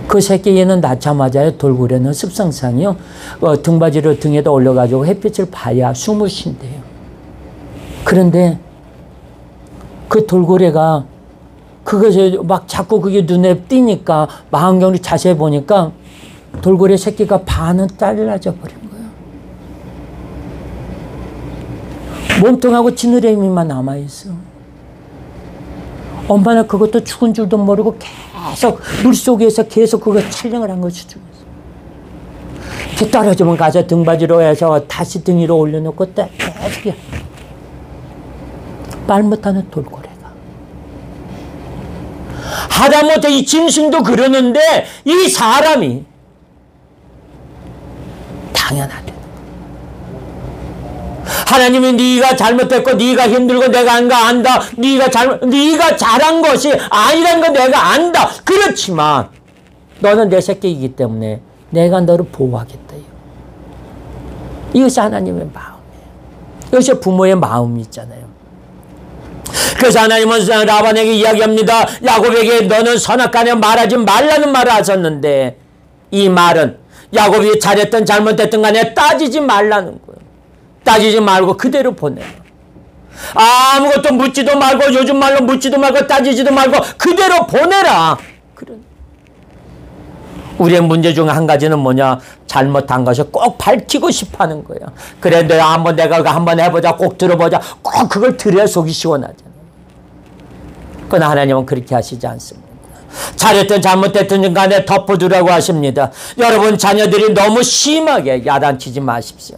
그 새끼 얘는 낳자마자 돌고래는 습성상이요. 등받이를 등에다 올려가지고 햇빛을 봐야 숨을 쉰대요. 그런데 그 돌고래가 그것을 막 자꾸 그게 눈에 띄니까 망원경으로 자세히 보니까 돌고래 새끼가 반은 잘라져 버린 거예요. 몸통하고 지느러미만 남아있어. 엄마는 그것도 죽은 줄도 모르고 계속 물속에서 계속 그거 촬영을 한 것이 죽었어. 이렇게 떨어지면 가서 등받이로 해서 다시 등 위로 올려놓고 계속 말 못하는 돌고래가. 하다못해 이 짐승도 그러는데 이 사람이 당연하대. 하나님이 네가 잘못했고 네가 힘들고 내가 안다. 네가 잘한 것이 아니란 거 내가 안다. 그렇지만 너는 내 새끼이기 때문에 내가 너를 보호하겠다. 이것이 하나님의 마음이에요. 이것이 부모의 마음이 있잖아요. 그래서 하나님은 라반에게 이야기합니다. 야곱에게 너는 선악간에 말하지 말라는 말을 하셨는데 이 말은 야곱이 잘했든 잘못했든 간에 따지지 말라는 거예요. 따지지 말고 그대로 보내요. 아무것도 묻지도 말고 요즘 말로 묻지도 말고 따지지도 말고 그대로 보내라. 우리의 문제 중 한 가지는 뭐냐? 잘못한 것을 꼭 밝히고 싶어 하는 거예요. 그래 내가 한번 해보자. 꼭 들어보자. 꼭 그걸 들어야 속이 시원하잖아요. 그러나 하나님은 그렇게 하시지 않습니다. 잘했든 잘못했든 간에 덮어두라고 하십니다. 여러분 자녀들이 너무 심하게 야단치지 마십시오.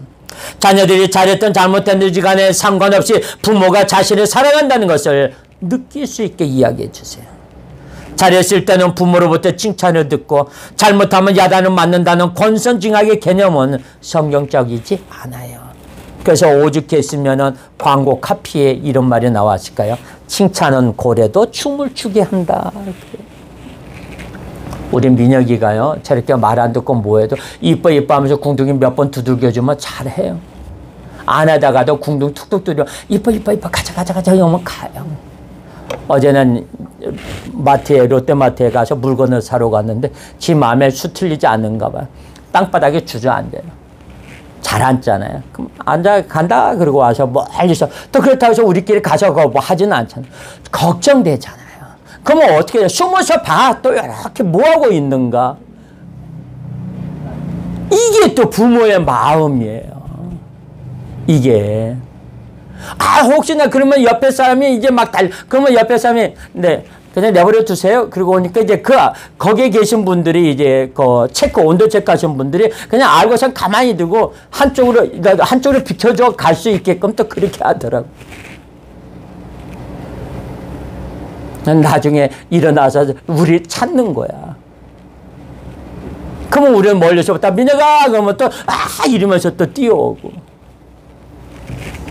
자녀들이 잘했든 잘못했는지 간에 상관없이 부모가 자신을 사랑한다는 것을 느낄 수 있게 이야기해 주세요. 잘했을 때는 부모로부터 칭찬을 듣고 잘못하면 야단을 맞는다는 권선징악의 개념은 성경적이지 않아요. 그래서 오죽했으면 광고 카피에 이런 말이 나왔을까요? 칭찬은 고래도 춤을 추게 한다. 우리 민혁이가요, 저렇게 말 안 듣고 뭐해도 이뻐 하면서 궁둥이 몇 번 두들겨주면 잘해요. 안 하다가도 궁둥이 툭툭 두드려 이뻐 가자 이러면 가요. 어제는 롯데마트에 가서 물건을 사러 갔는데 지 마음에 수틀리지 않는가 봐요. 땅바닥에 주저앉아요. 잘 앉잖아요. 그럼 간다 그러고 와서 멀리서 또 그렇다고 해서 우리끼리 가서 뭐 하지는 않잖아요. 걱정되잖아요. 그러면 어떻게 해요? 숨어서 봐. 또 이렇게 뭐하고 있는가? 이게 또 부모의 마음이에요. 이게. 혹시나 그러면 옆에 사람이 이제 그러면 옆에 사람이, 네, 그냥 내버려 두세요. 그러고 오니까 이제 거기에 계신 분들이 이제 온도 체크 하신 분들이 그냥 알고선 가만히 두고 한쪽으로 비켜줘 갈 수 있게끔 또 그렇게 하더라고. 나중에 일어나서 우리 찾는 거야. 그러면 우리는 멀리서부터 민혁아! 그러면 또, 이러면서 또 뛰어오고.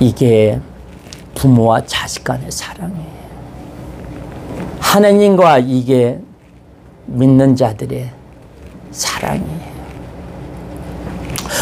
이게 부모와 자식 간의 사랑이에요. 하나님과 이게 믿는 자들의 사랑이에요.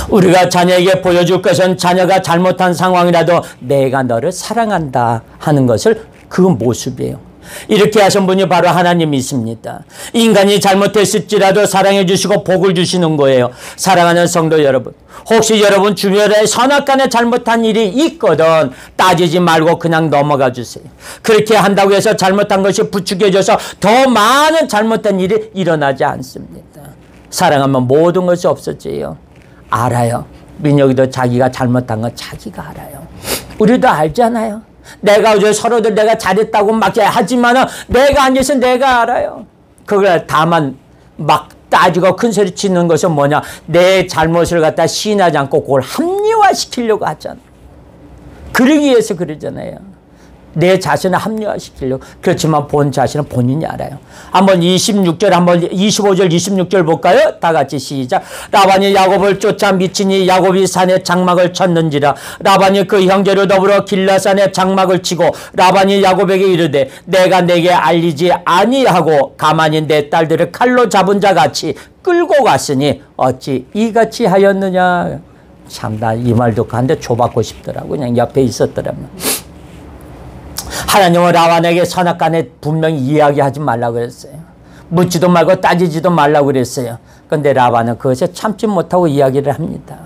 우리가 자녀에게 보여줄 것은 자녀가 잘못한 상황이라도 내가 너를 사랑한다 하는 것을 그 모습이에요. 이렇게 하신 분이 바로 하나님이십니다. 인간이 잘못했을지라도 사랑해 주시고 복을 주시는 거예요. 사랑하는 성도 여러분, 혹시 여러분 주변에 선악간에 잘못한 일이 있거든 따지지 말고 그냥 넘어가 주세요. 그렇게 한다고 해서 잘못한 것이 부추겨져서 더 많은 잘못된 일이 일어나지 않습니다. 사랑하면 모든 것이 없어져요. 알아요. 민혁이도 자기가 잘못한 건 자기가 알아요. 우리도 알잖아요. 내가 어제 서로들 내가 잘했다고 막 하지만은 내가 앉아서 내가 알아요. 그걸 다만 막 따지고 큰 소리 치는 것은 뭐냐? 내 잘못을 갖다 시인하지 않고 그걸 합리화시키려고 하잖아. 그러기 위해서 그러잖아요. 내 자신을 합리화시키려고. 그렇지만 본 자신은 본인이 알아요. 한번 25절 26절 볼까요? 다 같이 시작. 라반이 야곱을 쫓아 미치니 야곱이 산에 장막을 쳤는지라. 라반이 그 형제로 더불어 길라산에 장막을 치고 라반이 야곱에게 이르되 내가 내게 알리지 아니하고 가만히 내 딸들을 칼로 잡은 자 같이 끌고 갔으니 어찌 이같이 하였느냐. 참 나 이 말 듣고 한데 줘받고 싶더라고. 그냥 옆에 있었더라면. 하나님은 라반에게 선악간에 분명히 이야기하지 말라고 그랬어요. 묻지도 말고 따지지도 말라고 그랬어요. 그런데 라반은 그것에 참지 못하고 이야기를 합니다.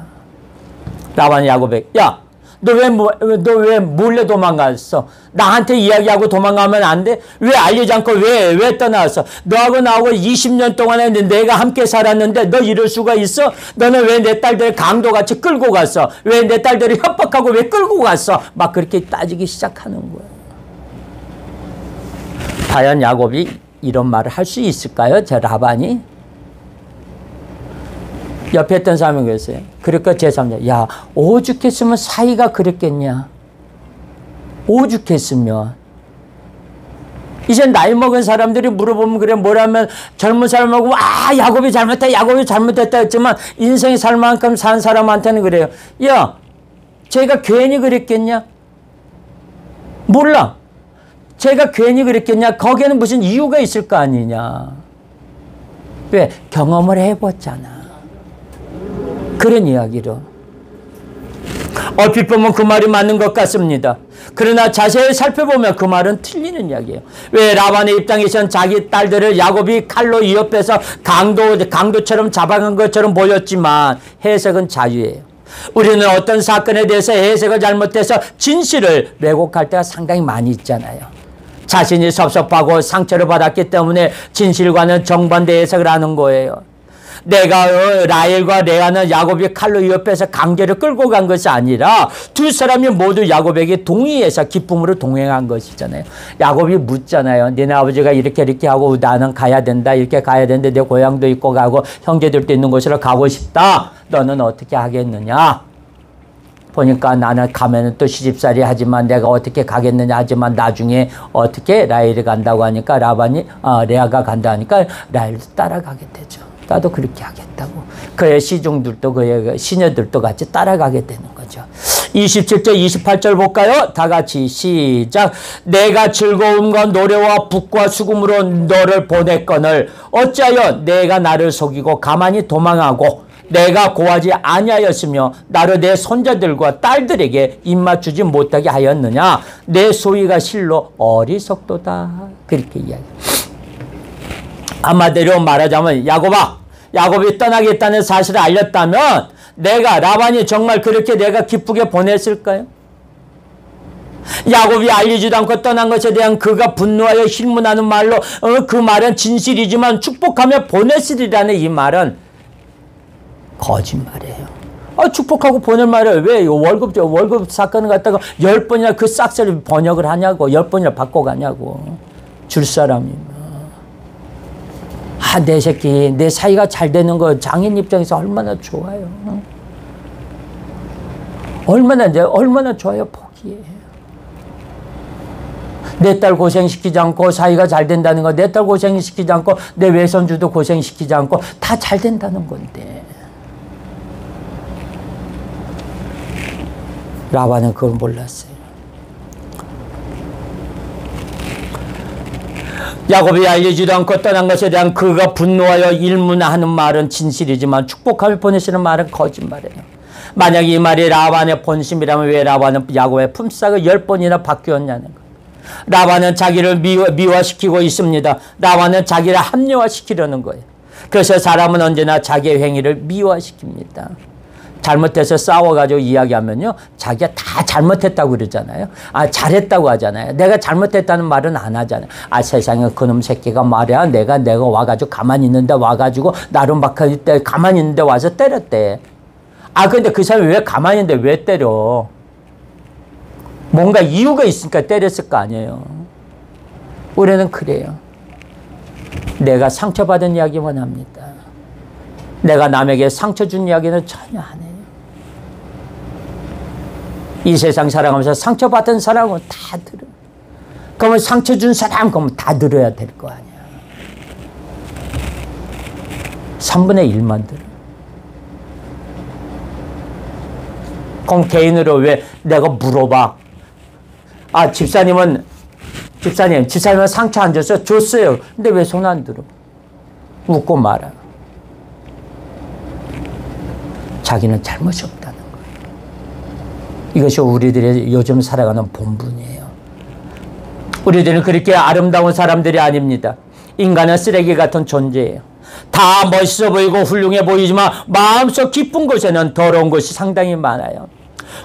라반이 야곱에게 야, 너 왜 몰래 도망갔어? 나한테 이야기하고 도망가면 안 돼? 왜 알리지 않고 왜 떠나왔어? 너하고 나하고 20년 동안에 내가 함께 살았는데 너 이럴 수가 있어? 너는 왜 내 딸들 강도같이 끌고 갔어? 왜 내 딸들을 협박하고 왜 끌고 갔어? 막 그렇게 따지기 시작하는 거예요. 과연 야곱이 이런 말을 할 수 있을까요? 저 라반이? 옆에 있던 사람이 그랬어요. 그러니까 제3자, 야, 오죽했으면 사이가 그랬겠냐? 오죽했으면. 이제 나이 먹은 사람들이 물어보면 그래, 뭐라면 젊은 사람하고, 야곱이 잘못했다 했지만 인생이 살 만큼 산 사람한테는 그래요. 야, 제가 괜히 그랬겠냐? 몰라. 제가 괜히 그랬겠냐? 거기에는 무슨 이유가 있을 거 아니냐? 왜? 경험을 해봤잖아. 그런 이야기로. 얼핏 보면 그 말이 맞는 것 같습니다. 그러나 자세히 살펴보면 그 말은 틀리는 이야기예요. 왜? 라반의 입장에선 자기 딸들을 야곱이 칼로 위협해서 강도처럼 잡아간 것처럼 보였지만 해석은 자유예요. 우리는 어떤 사건에 대해서 해석을 잘못해서 진실을 왜곡할 때가 상당히 많이 있잖아요. 자신이 섭섭하고 상처를 받았기 때문에 진실과는 정반대 해석을 하는 거예요. 라헬과 레아는 야곱이 칼로 위협해서 강제로 끌고 간 것이 아니라 두 사람이 모두 야곱에게 동의해서 기쁨으로 동행한 것이잖아요. 야곱이 묻잖아요. 너네 아버지가 이렇게 하고 나는 가야 된다. 이렇게 가야 되는데 내 고향도 있고 가고 형제들도 있는 곳으로 가고 싶다. 너는 어떻게 하겠느냐? 보니까 나는 가면은 또 시집살이 하지만 내가 어떻게 가겠느냐 하지만 나중에 어떻게 라헬이 간다고 하니까 레아가 간다 하니까 라헬도 따라가게 되죠. 나도 그렇게 하겠다고. 그의 시중들도 그의 시녀들도 같이 따라가게 되는 거죠. 27절 28절 볼까요? 다 같이 시작. 내가 즐거움과 노래와 북과 수금으로 너를 보냈거늘 어찌하여 내가 나를 속이고 가만히 도망하고 내가 고하지 아니하였으며 나를 내 손자들과 딸들에게 입맞추지 못하게 하였느냐. 내 소위가 실로 어리석도다. 그렇게 이야기합니다. 한마디로 말하자면 야곱이 떠나겠다는 사실을 알렸다면 내가 라반이 정말 그렇게 내가 기쁘게 보냈을까요? 야곱이 알리지도 않고 떠난 것에 대한 그가 분노하여 힐문하는 말로 그 말은 진실이지만 축복하며 보냈으리라는 이 말은 거짓말이에요. 축복하고 보낼 말을 왜 월급 사건을 갖다가 10번이나 그 싹쓸이 번역을 하냐고 10번이나 바꿔가냐고 줄 사람이면. 내 새끼 내 사이가 잘 되는 거 장인 입장에서 얼마나 좋아요. 얼마나 좋아요. 포기해. 내 딸 고생시키지 않고 사이가 잘 된다는 거, 내 딸 고생시키지 않고 내 외손주도 고생시키지 않고 다 잘 된다는 건데. 라반은 그걸 몰랐어요. 야곱이 알리지도 않고 떠난 것에 대한 그가 분노하여 일문하는 말은 진실이지만 축복하며 보내시는 말은 거짓말이에요. 만약 이 말이 라반의 본심이라면 왜 라반은 야곱의 품삯을 10번이나 바뀌었냐는 거예요. 라반은 자기를 미화시키고 있습니다. 라반은 자기를 합리화시키려는 거예요. 그래서 사람은 언제나 자기의 행위를 미화시킵니다. 잘못해서 싸워가지고 이야기하면요. 자기가 다 잘못했다고 그러잖아요. 잘했다고 하잖아요. 내가 잘못했다는 말은 안 하잖아요. 세상에 그놈 새끼가 말이야. 내가 와가지고 가만히 있는데 와가지고 나름 박할 때 가만히 있는데 와서 때렸대. 근데 그 사람이 왜 가만히 있는데 왜 때려? 뭔가 이유가 있으니까 때렸을 거 아니에요. 우리는 그래요. 내가 상처받은 이야기만 합니다. 내가 남에게 상처 준 이야기는 전혀 안 해요. 이 세상 살아가면서 상처받은 사람은 다 들어. 그러면 상처 준 사람 그러면 다 들어야 될 거 아니야. 3분의 1만 들어. 그럼 개인으로 왜 내가 물어봐. 집사님은 상처 안 줬어요? 줬어요. 근데 왜 손 안 들어? 웃고 말아. 자기는 잘못이 없다는 거예요. 이것이 우리들의 요즘 살아가는 본분이에요. 우리들은 그렇게 아름다운 사람들이 아닙니다. 인간은 쓰레기 같은 존재예요. 다 멋있어 보이고 훌륭해 보이지만 마음속 깊은 곳에는 더러운 것이 상당히 많아요.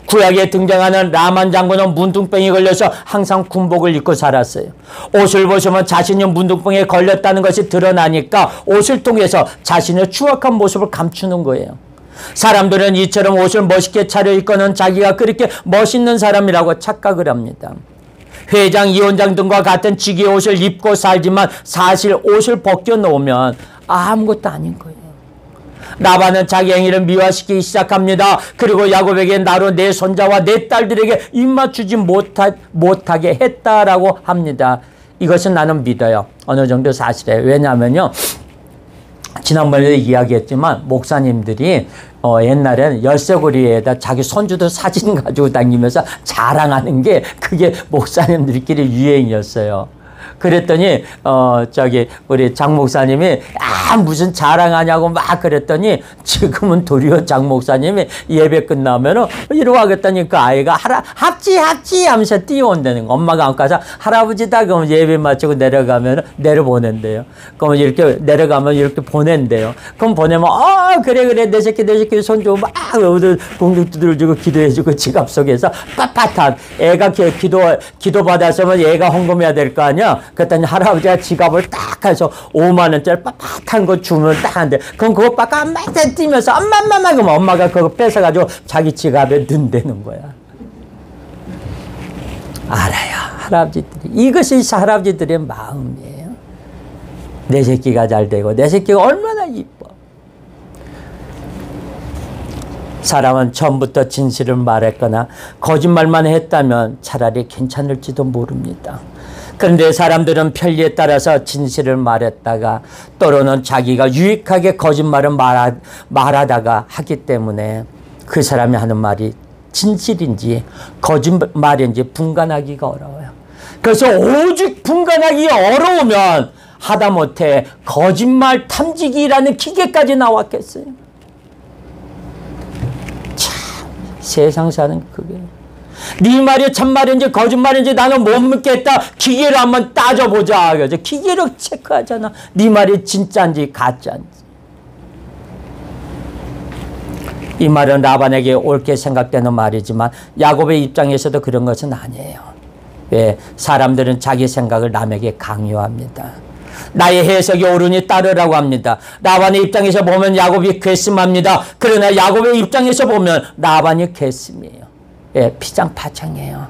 구약에 등장하는 라만 장군은 문둥병이 걸려서 항상 군복을 입고 살았어요. 옷을 보시면 자신이 문둥병에 걸렸다는 것이 드러나니까 옷을 통해서 자신의 추악한 모습을 감추는 거예요. 사람들은 이처럼 옷을 멋있게 차려입고는 자기가 그렇게 멋있는 사람이라고 착각을 합니다. 회장, 이원장 등과 같은 직위의 옷을 입고 살지만 사실 옷을 벗겨놓으면 아무것도 아닌 거예요. 라반은 자기 행위를 미화시키기 시작합니다. 그리고 야곱에게 나로 내 손자와 내 딸들에게 입맞추지 못하게 했다라고 합니다. 이것은 나는 믿어요. 어느 정도 사실이에요. 왜냐하면요. 지난번에 이야기했지만 목사님들이 옛날에는 열쇠고리에다 자기 손주들 사진 가지고 다니면서 자랑하는 게 그게 목사님들끼리 유행이었어요. 그랬더니 우리 장 목사님이 무슨 자랑하냐고 막 그랬더니 지금은 도리어 장 목사님이 예배 끝나면은 이러고 하겠다니 그 아이가 합지 하면서 뛰어온다는 거. 엄마가 안 가서 할아버지다 그러면 예배 마치고 내려가면은 내려보낸대요. 그러면 이렇게 내려가면 이렇게 보낸대요. 그럼 보내면 그래 내 새끼 손주 막 공격두들 주고 기도해주고 지갑 속에서 빳빳한 애가 기도 받았으면 애가 헌금해야 될 거 아니야. 그랬더니 할아버지가 지갑을 딱 해서 5만 원짜리 빳빳한 거 주면 딱 한대. 그럼 그거 빡빡 뛰면서 엄마 그러면 엄마가 그거 뺏어가지고 자기 지갑에 넣는다는 거야. 알아요. 할아버지들이. 이것이 할아버지들의 마음이에요. 내 새끼가 잘 되고 내 새끼가 얼마나 이뻐. 사람은 처음부터 진실을 말했거나 거짓말만 했다면 차라리 괜찮을지도 모릅니다. 그런데 사람들은 편리에 따라서 진실을 말했다가 때로는 자기가 유익하게 거짓말을 말하다가 하기 때문에 그 사람이 하는 말이 진실인지 거짓말인지 분간하기가 어려워요. 그래서 오직 분간하기 어려우면 하다못해 거짓말 탐지기라는 기계까지 나왔겠어요. 참 세상 사는 그게 네 말이 참말인지 거짓말인지 나는 못 믿겠다. 기계로 한번 따져보자. 그래서 기계로 체크하잖아. 네 말이 진짜인지 가짜인지. 이 말은 라반에게 옳게 생각되는 말이지만 야곱의 입장에서도 그런 것은 아니에요. 왜? 사람들은 자기 생각을 남에게 강요합니다. 나의 해석이 옳으니 따르라고 합니다. 라반의 입장에서 보면 야곱이 괘씸합니다. 그러나 야곱의 입장에서 보면 라반이 괘씸해요. 예, 피장파장이에요.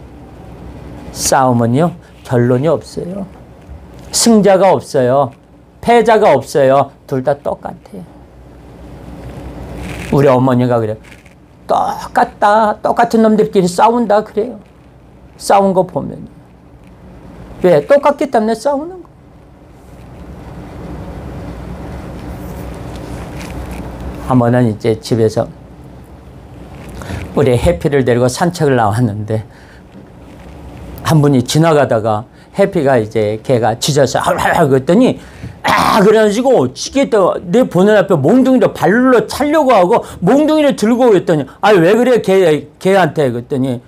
싸움은요 결론이 없어요. 승자가 없어요. 패자가 없어요. 둘 다 똑같아요. 우리 어머니가 그래요. 똑같은 놈들끼리 싸운다 그래요. 싸운 거 보면. 왜? 똑같기 때문에 싸우는 거. 한 번은 이제 집에서 우리 해피를 데리고 산책을 나왔는데 한 분이 지나가다가 해피가 이제 걔가 짖어서 그랬더니 그래가지고 이게 또 내 보는 앞에 몽둥이를 발로 차려고 하고 몽둥이를 들고 그랬더니 왜 그래 걔한테 그랬더니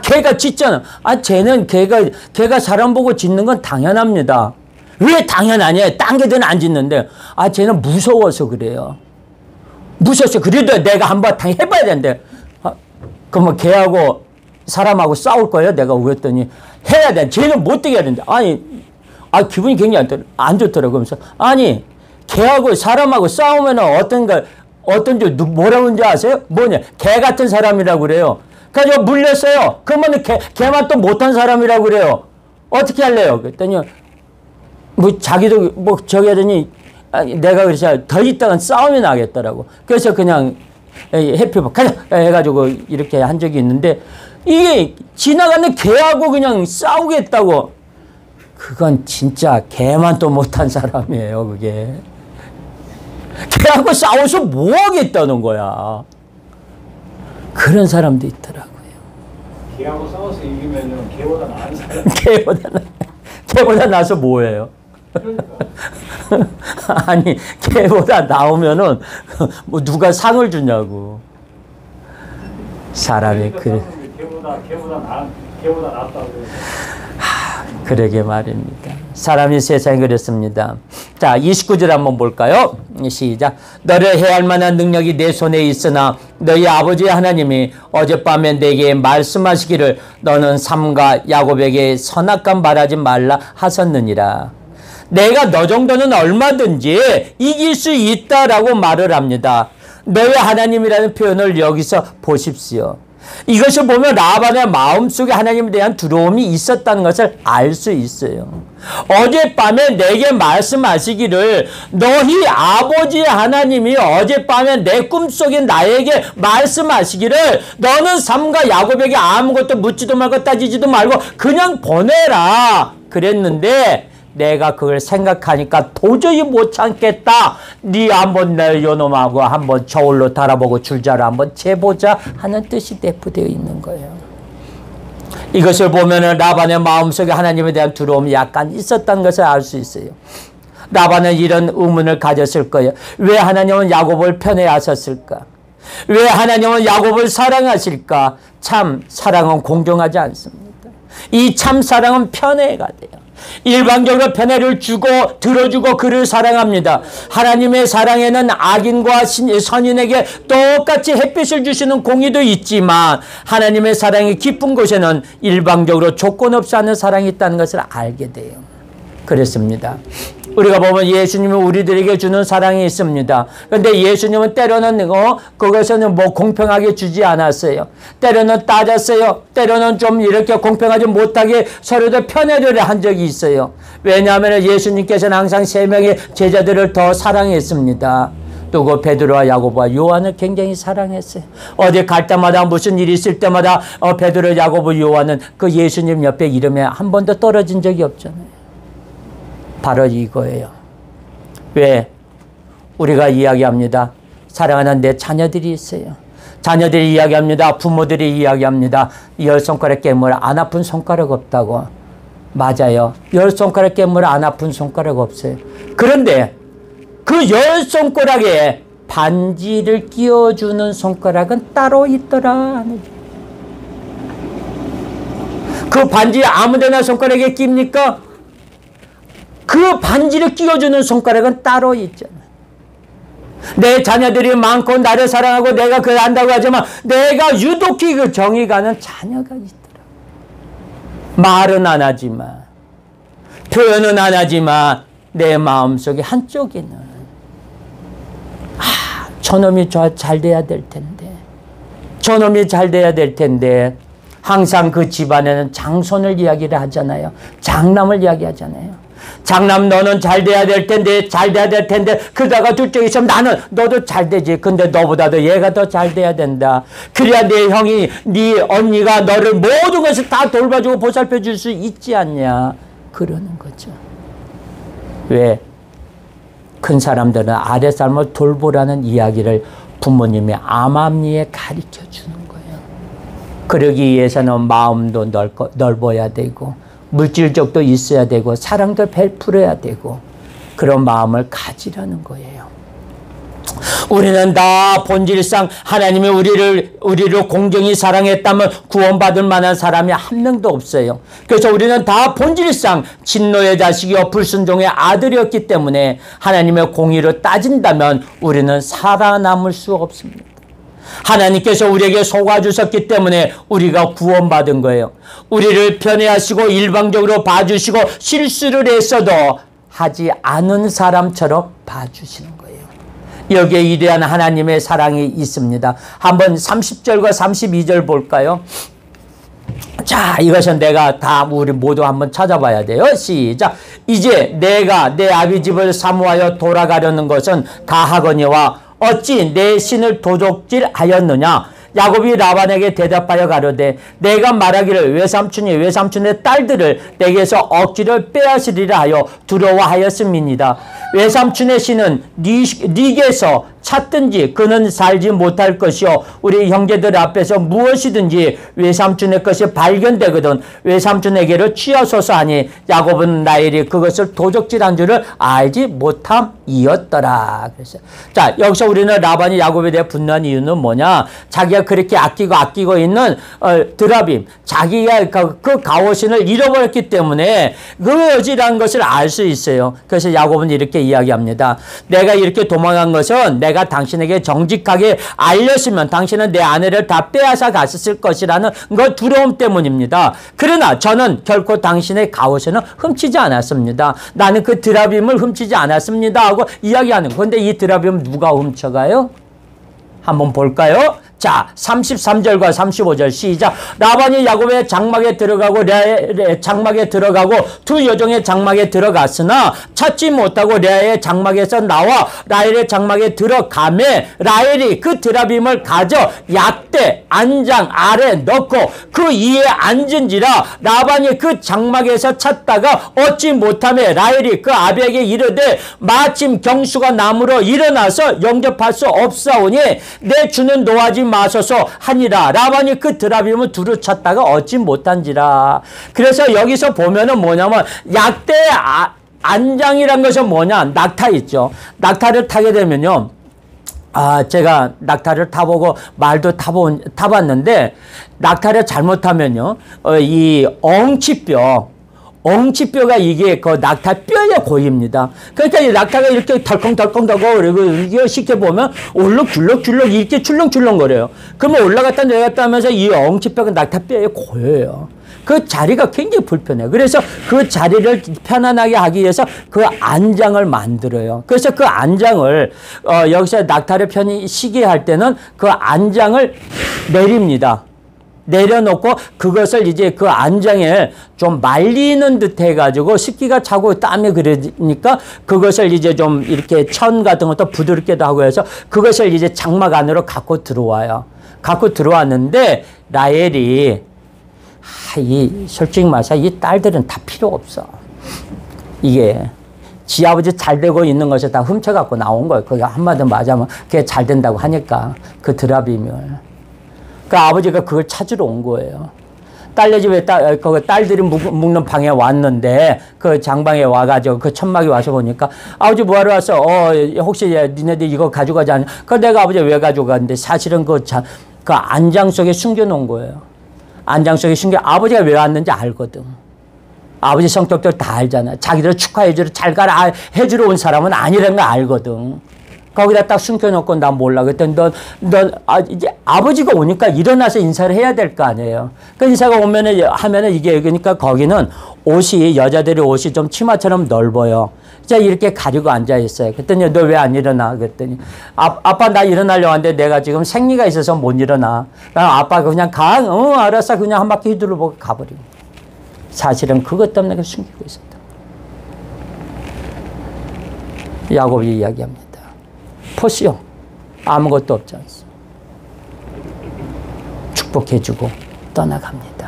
걔가 짖잖아. 쟤는 걔가 사람 보고 짖는 건 당연합니다. 왜 당연하냐? 딴 개들은 안 짖는데 쟤는 무서워서 그래요. 무서워서 그래도 내가 한번 해봐야 된대. 그러면 걔하고 사람하고 싸울 거예요? 내가 그랬더니 해야 돼. 쟤는 못 되게 해야 된다. 기분이 굉장히 안 좋더라고요. 그러면서 걔하고 사람하고 싸우면 어떤지 뭐라고 하는지 아세요? 뭐냐? 개 같은 사람이라고 그래요. 그래서 물렸어요. 그러면 걔만 또 못한 사람이라고 그래요. 어떻게 할래요? 그랬더니 자기도 저기 하더니 내가 그래서 더 있다간 싸움이 나겠더라고. 그래서 그냥 해피박 가자 해가지고 이렇게 한 적이 있는데 이게 지나가는 개하고 그냥 싸우겠다고. 그건 진짜 개만 또 못한 사람이에요. 그게 개하고 싸워서 뭐 하겠다는 거야. 그런 사람도 있더라고요. 개하고 싸워서 이기면 개보다 나은 사람. 개보다 나서 뭐예요? 개보다 나오면은 누가 상을 주냐고. 사람이 그래. 개보다 낫다고. 그러게 말입니다. 사람이 세상에 그렇습니다. 자, 29절 한번 볼까요? 시작. 너를 해할 만한 능력이 내 손에 있으나 너희 아버지 하나님이 어젯밤에 내게 말씀하시기를 너는 삼가 야곱에게 선악감 바라지 말라 하셨느니라. 내가 너 정도는 얼마든지 이길 수 있다라고 말을 합니다. 너희 하나님이라는 표현을 여기서 보십시오. 이것을 보면 라반의 마음속에 하나님에 대한 두려움이 있었다는 것을 알 수 있어요. 어젯밤에 내게 말씀하시기를 너희 아버지 하나님이 어젯밤에 내 꿈속에 나에게 말씀하시기를 너는 삼가 야곱에게 아무것도 묻지도 말고 따지지도 말고 그냥 보내라 그랬는데 내가 그걸 생각하니까 도저히 못 참겠다. 네 한번 내 요놈하고 한번 저울로 달아보고 줄자로 한번 재보자 하는 뜻이 내포되어 있는 거예요. 이것을 보면은 라반의 마음속에 하나님에 대한 두려움이 약간 있었다는 것을 알 수 있어요. 라반은 이런 의문을 가졌을 거예요. 왜 하나님은 야곱을 편애하셨을까? 왜 하나님은 야곱을 사랑하실까? 참 사랑은 공정하지 않습니다. 이 참 사랑은 편애가 돼요. 일방적으로 편애를 주고 들어주고 그를 사랑합니다. 하나님의 사랑에는 악인과 선인에게 똑같이 햇빛을 주시는 공의도 있지만 하나님의 사랑이 깊은 곳에는 일방적으로 조건 없이 하는 사랑이 있다는 것을 알게 돼요. 그렇습니다. 우리가 보면 예수님은 우리들에게 주는 사랑이 있습니다. 그런데 예수님은 때로는 그것은 공평하게 주지 않았어요. 때로는 따졌어요. 때로는 좀 이렇게 공평하지 못하게 서로들 편애를 한 적이 있어요. 왜냐하면 예수님께서는 항상 세 명의 제자들을 더 사랑했습니다. 또 그 베드로와 야고보와 요한을 굉장히 사랑했어요. 어디 갈 때마다 무슨 일이 있을 때마다 베드로, 야고보, 요한은 그 예수님 옆에 이름에 한 번도 떨어진 적이 없잖아요. 바로 이거예요. 왜? 우리가 이야기합니다. 사랑하는 내 자녀들이 있어요. 자녀들이 이야기합니다. 부모들이 이야기합니다. 10손가락 깨물 안 아픈 손가락 없다고. 맞아요. 10손가락 깨물 안 아픈 손가락 없어요. 그런데 그 10손가락에 반지를 끼워주는 손가락은 따로 있더라. 그 반지 아무데나 손가락에 낍니까? 그 반지를 끼워주는 손가락은 따로 있잖아요. 내 자녀들이 많고 나를 사랑하고 내가 그걸 안다고 하지만 내가 유독히 그 정이 가는 자녀가 있더라. 말은 안 하지만, 표현은 안 하지만 내 마음속에 한쪽에는 저놈이 잘 돼야 될 텐데, 저놈이 잘 돼야 될 텐데. 항상 그 집안에는 장손을 이야기를 하잖아요. 장남을 이야기하잖아요. 장남 너는 잘 돼야 될 텐데, 잘 돼야 될 텐데. 그러다가 둘째 있으면 나는 너도 잘 되지. 근데 너보다도 얘가 더 잘 돼야 된다. 그래야 내 형이, 네 언니가 너를 모든 것을 다 돌봐주고 보살펴 줄 수 있지 않냐. 그러는 거죠. 왜? 큰 사람들은 아래 사람을 돌보라는 이야기를 부모님이 암암리에 가르쳐 주는 거예요. 그러기 위해서는 마음도 넓어야 되고 물질적도 있어야 되고 사랑도 베풀어야 되고 그런 마음을 가지라는 거예요. 우리는 다 본질상 하나님이 우리를 공정히 사랑했다면 구원받을 만한 사람이 한 명도 없어요. 그래서 우리는 다 본질상 진노의 자식이요 불순종의 아들이었기 때문에 하나님의 공의로 따진다면 우리는 살아남을 수 없습니다. 하나님께서 우리에게 속아주셨기 때문에 우리가 구원받은 거예요. 우리를 편애하시고 일방적으로 봐주시고 실수를 했어도 하지 않은 사람처럼 봐주시는 거예요. 여기에 위대한 하나님의 사랑이 있습니다. 한번 30절과 32절 볼까요? 자, 이것은 내가 다 우리 모두 한번 찾아봐야 돼요. 시작. 이제 내가 내 아비 집을 사모하여 돌아가려는 것은 다 하거니와 어찌 내 신을 도적질하였느냐? 야곱이 라반에게 대답하여 가로되 내가 말하기를 외삼촌이 외삼촌의 딸들을 내게서 억지로 빼앗으리라 하여 두려워하였음이니이다. 외삼촌의 신은 네게서 찾든지 그는 살지 못할 것이요 우리 형제들 앞에서 무엇이든지 외삼촌의 것이 발견되거든 외삼촌에게로 취하소서 하니 야곱은 라헬이 그것을 도적질한 줄을 알지 못함이었더라. 그래서 자, 여기서 우리는 라반이 야곱에 대해 분노한 이유는 뭐냐? 자기가 그렇게 아끼고 있는 드라빔, 자기가 그 가오신을 잃어버렸기 때문에 그 어지러운 것을 알 수 있어요. 그래서 야곱은 이렇게 이야기합니다. 내가 이렇게 도망간 것은 내가 당신에게 정직하게 알렸으면 당신은 내 아내를 다 빼앗아 갔을 것이라는 그 두려움 때문입니다. 그러나 저는 결코 당신의 가오신을 훔치지 않았습니다. 나는 그 드라빔을 훔치지 않았습니다 하고 이야기하는. 그런데 이 드라빔을 누가 훔쳐가요? 한번 볼까요? 자, 33절과 35절 시작. 라반이 야곱의 장막에 들어가고 레아의 장막에 들어가고 두 여종의 장막에 들어갔으나 찾지 못하고 레아의 장막에서 나와 라헬의 장막에 들어가매 라헬이 그 드라빔을 가져 약대 안장 아래 넣고 그 위에 앉은지라 라반이 그 장막에서 찾다가 얻지 못하며 라헬이 그 아비에게 이르되 마침 경수가 나무로 일어나서 영접할 수 없사오니 내 주는 노하지 마소서 하니라. 라반이 그 드라빔을 두루 찾다가 얻지 못한지라. 그래서 여기서 보면은 뭐냐면 약대 안장이란 것은 뭐냐? 낙타 있죠. 낙타를 타게 되면요. 제가 낙타를 타보고 말도 타봤는데 낙타를 잘못하면요. 이 엉치뼈가 이게 그 낙타 뼈에 고입니다. 그러니까 이 낙타가 이렇게 덜컹덜컹 하고 그리고 이거 쉽게 보면 올록줄록 이렇게 출렁출렁거려요. 그러면 올라갔다 내려갔다 하면서 이 엉치뼈가 낙타 뼈에 고여요. 그 자리가 굉장히 불편해요. 그래서 그 자리를 편안하게 하기 위해서 그 안장을 만들어요. 그래서 그 안장을 여기서 낙타를 편히 쉬게 할 때는 그 안장을 내립니다. 내려놓고 그것을 이제 그 안장을 좀 말리는 듯 해가지고 습기가 차고 땀이 그러니까 그것을 이제 좀 이렇게 천 같은 것도 부드럽게도 하고 해서 그것을 이제 장막 안으로 갖고 들어와요. 갖고 들어왔는데 라헬이 솔직히 말해서 이 딸들은 다 필요 없어. 이게 지 아버지 잘 되고 있는 것을 다 훔쳐갖고 나온 거예요. 그게 한마디 맞으면 그게 잘 된다고 하니까 그 드라빔을. 그 아버지가 그걸 찾으러 온 거예요. 딸네 집에 딸들이 묵는 방에 왔는데 그 장방에 와가지고 그 천막에 와서 보니까 아버지 뭐하러 왔어? 혹시 니네들 이거 가져가지 않냐? 그 내가 아버지 왜 가져갔는데 사실은 그 안장 속에 숨겨놓은 거예요. 안장 속에 아버지가 왜 왔는지 알거든. 아버지 성격들 다 알잖아. 자기들 축하해주러 잘 가라 해주러 온 사람은 아니라는 거 알거든. 거기다 딱 숨겨놓고 난 몰라. 그랬더니 이제 아버지가 오니까 일어나서 인사를 해야 될 거 아니에요. 그 인사가 하면은 이게 그러니까 거기는 여자들의 옷이 좀 치마처럼 넓어요. 자, 이렇게 가지고 앉아있어요. 그랬더니 너 왜 안 일어나? 그랬더니 아빠 나 일어나려고 하는데 내가 지금 생리가 있어서 못 일어나. 아빠가 그냥 알았어. 그냥 한 바퀴 휘둘러보고 가버리고. 사실은 그것 때문에 숨기고 있었다. 야곱이 이야기합니다. 보시오. 아무것도 없지 않습니다. 축복해주고 떠나갑니다.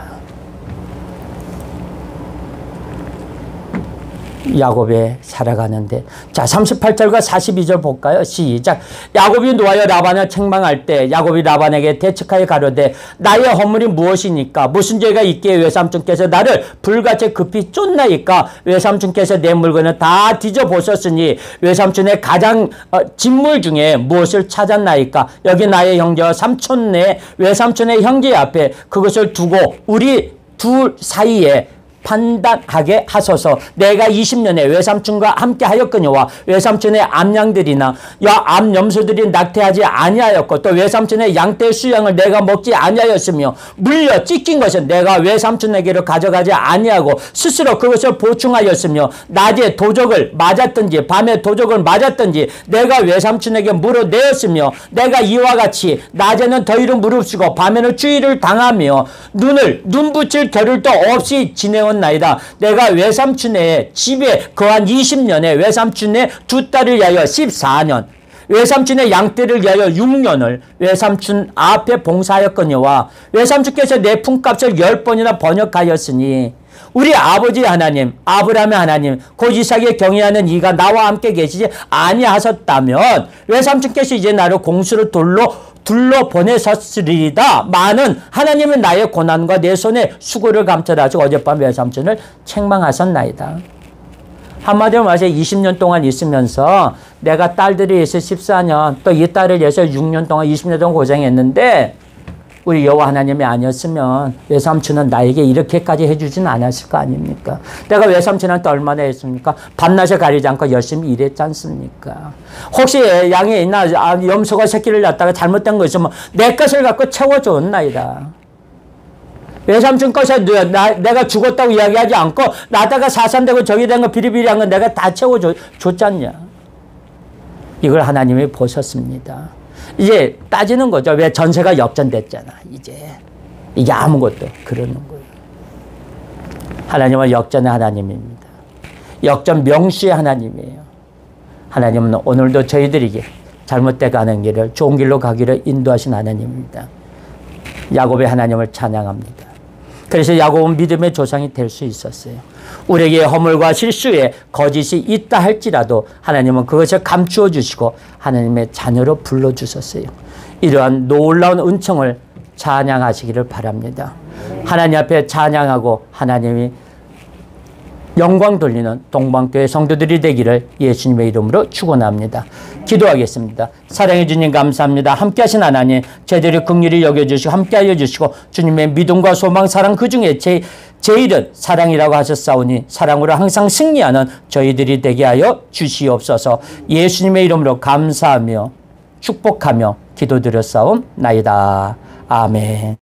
야곱에 살아가는데 자 38절과 42절 볼까요? 시작. 야곱이 노하여 라반을 책망할 때 야곱이 라반에게 대척하여 가로되 나의 허물이 무엇이니까 무슨 죄가 있기에 외삼촌께서 나를 불같이 급히 쫓나이까 외삼촌께서 내 물건을 다 뒤져보셨으니 외삼촌의 가장 진물 중에 무엇을 찾았나이까 여기 나의 형제와 삼촌 내 외삼촌의 형제 앞에 그것을 두고 우리 둘 사이에 판단하게 하소서. 내가 20년에 외삼촌과 함께 하였거니와 외삼촌의 암양들이나 암염소들이 낙태하지 아니하였고 또 외삼촌의 양떼 수양을 내가 먹지 아니하였으며 물려 찢긴 것은 내가 외삼촌에게로 가져가지 아니하고 스스로 그것을 보충하였으며 낮에 도적을 맞았든지 밤에 도적을 맞았든지 내가 외삼촌에게 물어내었으며 내가 이와 같이 낮에는 더위를 무릅쓰고 밤에는 추위를 당하며 눈 붙일 겨를도 없이 지내온 나이다. 내가 외삼촌의 집에 거한 20년에 외삼촌의 두 딸을 위하여 14년 외삼촌의 양떼를 위하여 6년을 외삼촌 앞에 봉사하였거니와 외삼촌께서 내 품값을 10번이나 번역하였으니 우리 아버지 하나님 아브라함의 하나님 곧 이삭에 경외하는 이가 나와 함께 계시지 아니하셨다면 외삼촌께서 이제 나를 공수를 둘러 보내셨으리다. 많은 하나님은 나의 고난과 내 손에 수고를 감찰하시고 어젯밤 외삼촌을 책망하셨나이다. 한마디로 말해서 20년 동안 있으면서 내가 딸들이 위해서 14년 또 이 딸을 위해서 6년 동안 20년 동안 고생했는데 우리 여호와 하나님이 아니었으면 외삼촌은 나에게 이렇게까지 해주진 않았을 거 아닙니까? 내가 외삼촌한테 얼마나 했습니까? 밤낮에 가리지 않고 열심히 일했지 않습니까? 혹시 양이 있나 염소가 새끼를 낳다가 잘못된 거 있으면 내 것을 갖고 채워줬나이다. 외삼촌 것에 내가 죽었다고 이야기하지 않고 나다가 사산되고 저기 된 거 비리비리한 거 내가 다 채워줬잖냐. 이걸 하나님이 보셨습니다. 이제 따지는 거죠. 왜 전세가 역전됐잖아. 이게 아무것도 그러는 거예요. 하나님은 역전의 하나님입니다. 역전 명수의 하나님이에요. 하나님은 오늘도 저희들에게 잘못돼 가는 길을 좋은 길로 가기를 인도하신 하나님입니다. 야곱의 하나님을 찬양합니다. 그래서 야곱은 믿음의 조상이 될 수 있었어요. 우리에게 허물과 실수에 거짓이 있다 할지라도 하나님은 그것을 감추어 주시고 하나님의 자녀로 불러주셨어요. 이러한 놀라운 은총을 찬양하시기를 바랍니다. 하나님 앞에 찬양하고 하나님이 영광 돌리는 동방교회 성도들이 되기를 예수님의 이름으로 축원합니다. 기도하겠습니다. 사랑해 주님 감사합니다. 함께하신 하나님 저희들이 긍휼히 여겨주시고 함께하여 주시고 주님의 믿음과 소망 사랑 그중에 제일은 사랑이라고 하셨사오니 사랑으로 항상 승리하는 저희들이 되게 하여 주시옵소서. 예수님의 이름으로 감사하며 축복하며 기도드렸사옵나이다. 아멘.